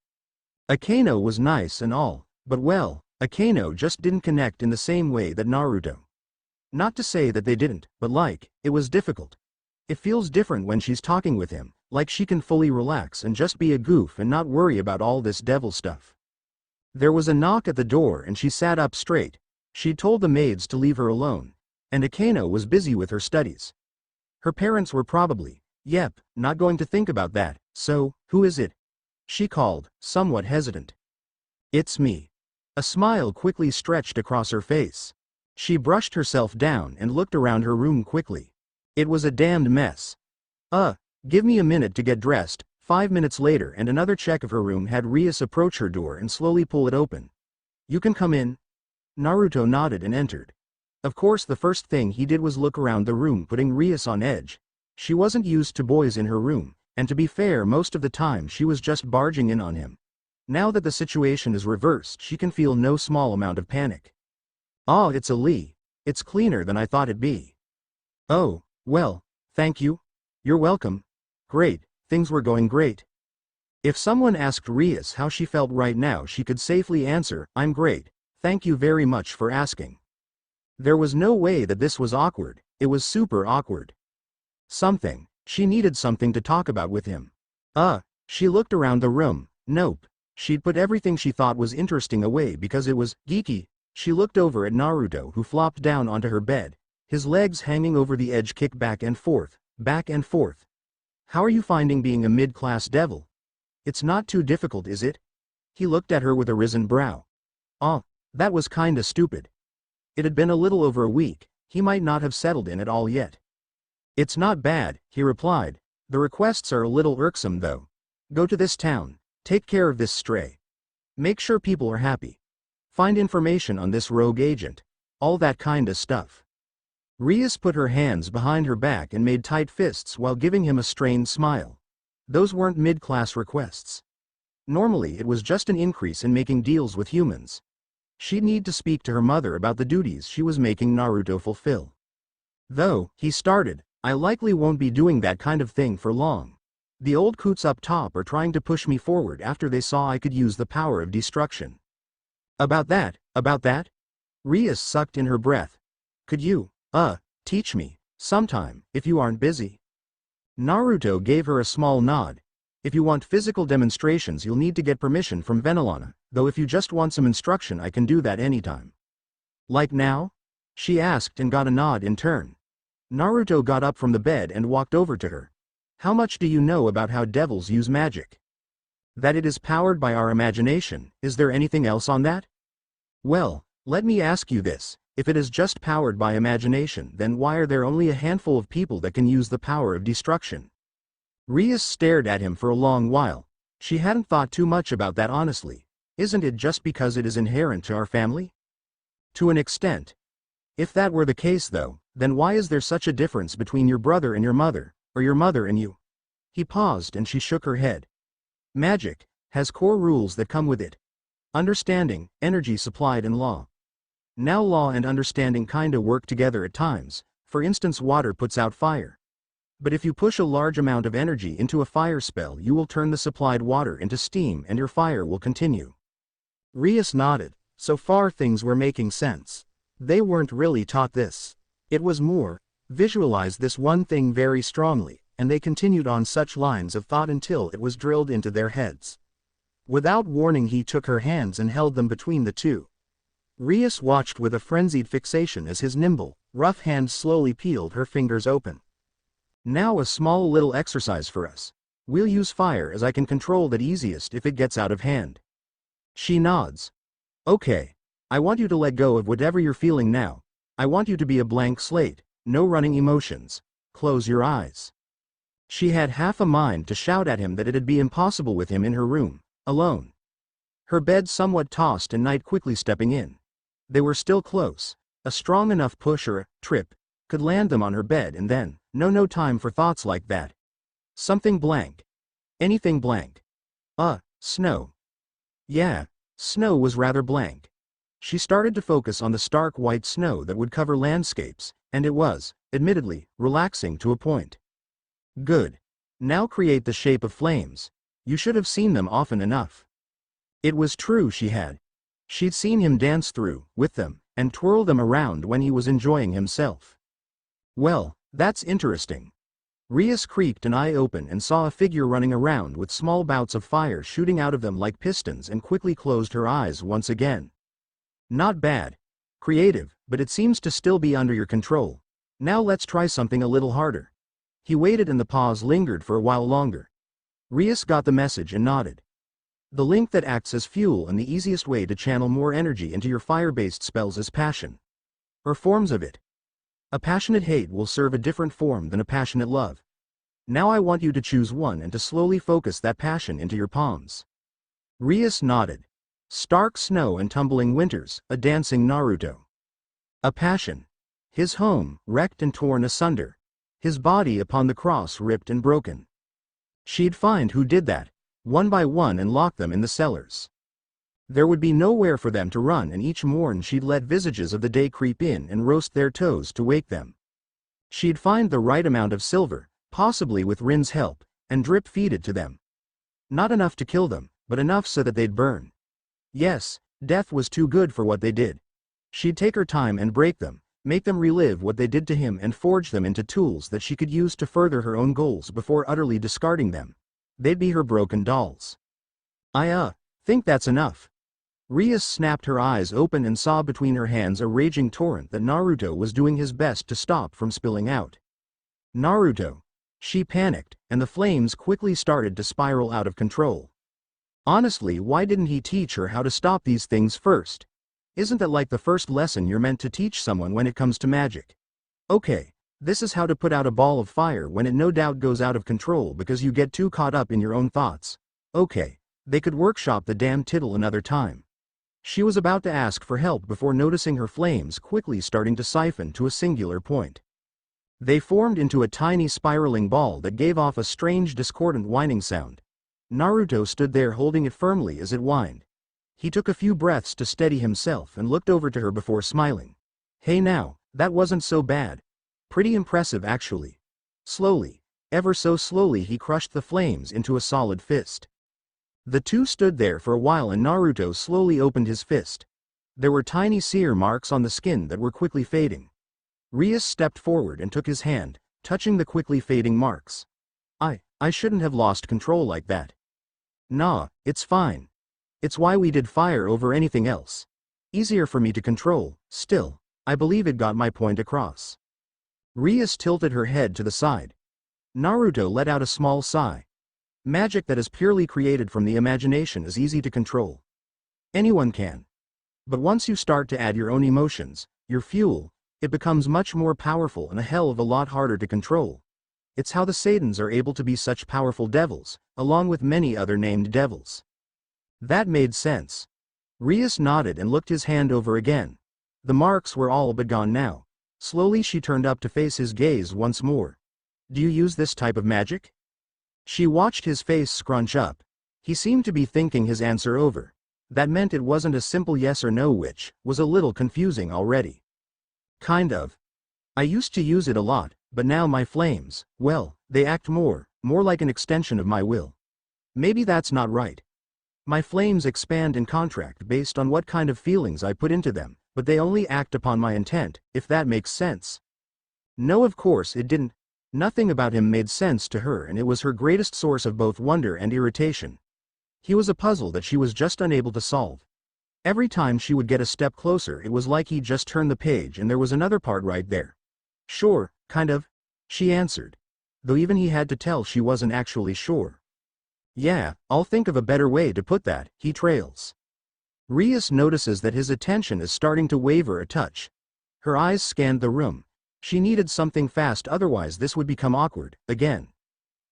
Akeno was nice and all, but well, Akeno just didn't connect in the same way that Naruto. Not to say that they didn't, but it was difficult. It feels different when she's talking with him, like she can fully relax and just be a goof and not worry about all this devil stuff. There was a knock at the door and she sat up straight. She'd told the maids to leave her alone, and Akeno was busy with her studies. Her parents were probably, not going to think about that, so, who is it? She called, somewhat hesitant. It's me. A smile quickly stretched across her face. She brushed herself down and looked around her room quickly. It was a damned mess. Give me a minute to get dressed. 5 minutes later and another check of her room had Rias approach her door and slowly pull it open. You can come in. Naruto nodded and entered. Of course the first thing he did was look around the room, putting Rias on edge. She wasn't used to boys in her room, and to be fair most of the time she was just barging in on him. Now that the situation is reversed she can feel no small amount of panic. It's a Lee. It's cleaner than I thought it'd be. Oh, well, thank you. You're welcome. Great, things were going great. If someone asked Rias how she felt right now she could safely answer, I'm great, thank you very much for asking. There was no way that this was awkward, it was super awkward. Something. She needed something to talk about with him. She looked around the room. Nope. She'd put everything she thought was interesting away because it was geeky. She looked over at Naruto, who flopped down onto her bed, his legs hanging over the edge, kick back and forth, back and forth. How are you finding being a mid-class devil? It's not too difficult, is it? He looked at her with a risen brow. That was kinda stupid. It had been a little over a week, he might not have settled in at all yet. It's not bad, he replied. The requests are a little irksome though. Go to this town, take care of this stray. Make sure people are happy. Find information on this rogue agent. All that kinda stuff. Rias put her hands behind her back and made tight fists while giving him a strained smile. Those weren't mid-class requests. Normally it was just an increase in making deals with humans. She'd need to speak to her mother about the duties she was making Naruto fulfill. Though, he started, I likely won't be doing that kind of thing for long. The old coots up top are trying to push me forward after they saw I could use the power of destruction. About that? Rias sucked in her breath. Could you, teach me, sometime, if you aren't busy? Naruto gave her a small nod. If you want physical demonstrations you'll need to get permission from Venelana, though if you just want some instruction I can do that anytime. Like now? She asked and got a nod in turn. Naruto got up from the bed and walked over to her. How much do you know about how devils use magic? That it is powered by our imagination. Is there anything else on that? Well, let me ask you this. If it is just powered by imagination, then why are there only a handful of people that can use the power of destruction? Rias stared at him for a long while. She hadn't thought too much about that honestly. Isn't it just because it is inherent to our family? To an extent. If that were the case though, then why is there such a difference between your brother and your mother, or your mother and you? He paused and she shook her head. Magic has core rules that come with it. Understanding, energy supplied and law. Now law and understanding kinda work together at times. For instance, water puts out fire. But if you push a large amount of energy into a fire spell you will turn the supplied water into steam and your fire will continue. Rias nodded. So far things were making sense. They weren't really taught this. It was more, visualize this one thing very strongly, and they continued on such lines of thought until it was drilled into their heads. Without warning he took her hands and held them between the two. Rias watched with a frenzied fixation as his nimble, rough hand slowly peeled her fingers open. Now a small little exercise for us. We'll use fire as I can control that easiest if it gets out of hand. She nods. Okay. I want you to let go of whatever you're feeling now. I want you to be a blank slate, no running emotions. Close your eyes. She had half a mind to shout at him that it'd be impossible with him in her room, alone. Her bed somewhat tossed and Night quickly stepping in. They were still close. A strong enough push or a trip could land them on her bed and then, no time for thoughts like that. Something blank. Anything blank. Snow. Yeah, snow was rather blank. She started to focus on the stark white snow that would cover landscapes, and it was, admittedly, relaxing to a point. Good. Now create the shape of flames. You should have seen them often enough. It was true She'd seen him dance through, with them, and twirl them around when he was enjoying himself. Well, that's interesting. Rias creaked an eye open and saw a figure running around with small bouts of fire shooting out of them like pistons and quickly closed her eyes once again. Not bad. Creative, but it seems to still be under your control. Now let's try something a little harder. He waited and the pause lingered for a while longer. Rias got the message and nodded. The link that acts as fuel and the easiest way to channel more energy into your fire-based spells is passion. Or forms of it. A passionate hate will serve a different form than a passionate love. Now I want you to choose one and to slowly focus that passion into your palms. Rias nodded. Stark snow and tumbling winters, a dancing Naruto. A passion. His home, wrecked and torn asunder. His body upon the cross ripped and broken. She'd find who did that, one by one, and lock them in the cellars. There would be nowhere for them to run, and each morn she'd let visages of the day creep in and roast their toes to wake them. She'd find the right amount of silver, possibly with Rin's help, and drip feed it to them. Not enough to kill them, but enough so that they'd burn. Yes, death was too good for what they did. She'd take her time and break them, make them relive what they did to him and forge them into tools that she could use to further her own goals before utterly discarding them. They'd be her broken dolls. I think that's enough. Rias snapped her eyes open and saw between her hands a raging torrent that Naruto was doing his best to stop from spilling out. Naruto. She panicked, and the flames quickly started to spiral out of control. Honestly, why didn't he teach her how to stop these things first? Isn't that like the first lesson you're meant to teach someone when it comes to magic? Okay, this is how to put out a ball of fire when it no doubt goes out of control because you get too caught up in your own thoughts. Okay, they could workshop the damn tittle another time. She was about to ask for help before noticing her flames quickly starting to siphon to a singular point. They formed into a tiny spiraling ball that gave off a strange discordant whining sound. Naruto stood there holding it firmly as it whined. He took a few breaths to steady himself and looked over to her before smiling. Hey now, that wasn't so bad. Pretty impressive actually. Slowly, ever so slowly he crushed the flames into a solid fist. The two stood there for a while and Naruto slowly opened his fist. There were tiny sear marks on the skin that were quickly fading. Rias stepped forward and took his hand, touching the quickly fading marks. I shouldn't have lost control like that. Nah, it's fine. It's why we did fire over anything else. Easier for me to control, still, I believe it got my point across. Rias tilted her head to the side. Naruto let out a small sigh. Magic that is purely created from the imagination is easy to control. Anyone can. But once you start to add your own emotions, your fuel, it becomes much more powerful and a hell of a lot harder to control. It's how the Saiyans are able to be such powerful devils, along with many other named devils. That made sense. Rias nodded and looked his hand over again. The marks were all but gone now. Slowly she turned up to face his gaze once more. Do you use this type of magic? She watched his face scrunch up. He seemed to be thinking his answer over. That meant it wasn't a simple yes or no, which was a little confusing already. Kind of. I used to use it a lot, but now my flames, well, they act more like an extension of my will. Maybe that's not right. My flames expand and contract based on what kind of feelings I put into them, but they only act upon my intent, if that makes sense. No, of course it didn't. Nothing about him made sense to her, and it was her greatest source of both wonder and irritation. He was a puzzle that she was just unable to solve. Every time she would get a step closer, it was like he just turned the page and there was another part right there. Sure, kind of, she answered. Though even he had to tell she wasn't actually sure. Yeah, I'll think of a better way to put that, he trails. Rias notices that his attention is starting to waver a touch. Her eyes scanned the room. She needed something fast, otherwise this would become awkward, again.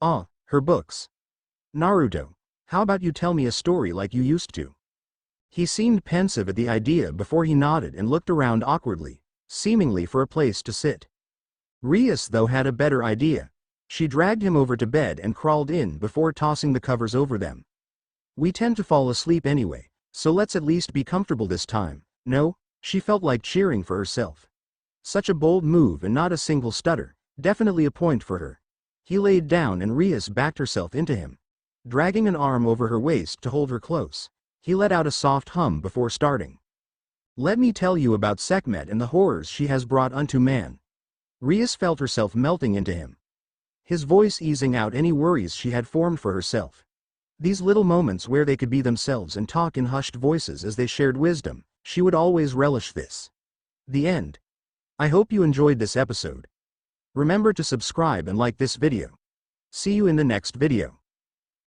Her books. Naruto, how about you tell me a story like you used to? He seemed pensive at the idea before he nodded and looked around awkwardly, seemingly for a place to sit. Rias, though, had a better idea. She dragged him over to bed and crawled in before tossing the covers over them. We tend to fall asleep anyway, so let's at least be comfortable this time. No, she felt like cheering for herself. Such a bold move and not a single stutter, definitely a point for her. He laid down and Rias backed herself into him. Dragging an arm over her waist to hold her close, he let out a soft hum before starting. Let me tell you about Sekhmet and the horrors she has brought unto man. Rias felt herself melting into him. His voice easing out any worries she had formed for herself. These little moments where they could be themselves and talk in hushed voices as they shared wisdom, she would always relish this. The end. I hope you enjoyed this episode. Remember to subscribe and like this video. See you in the next video.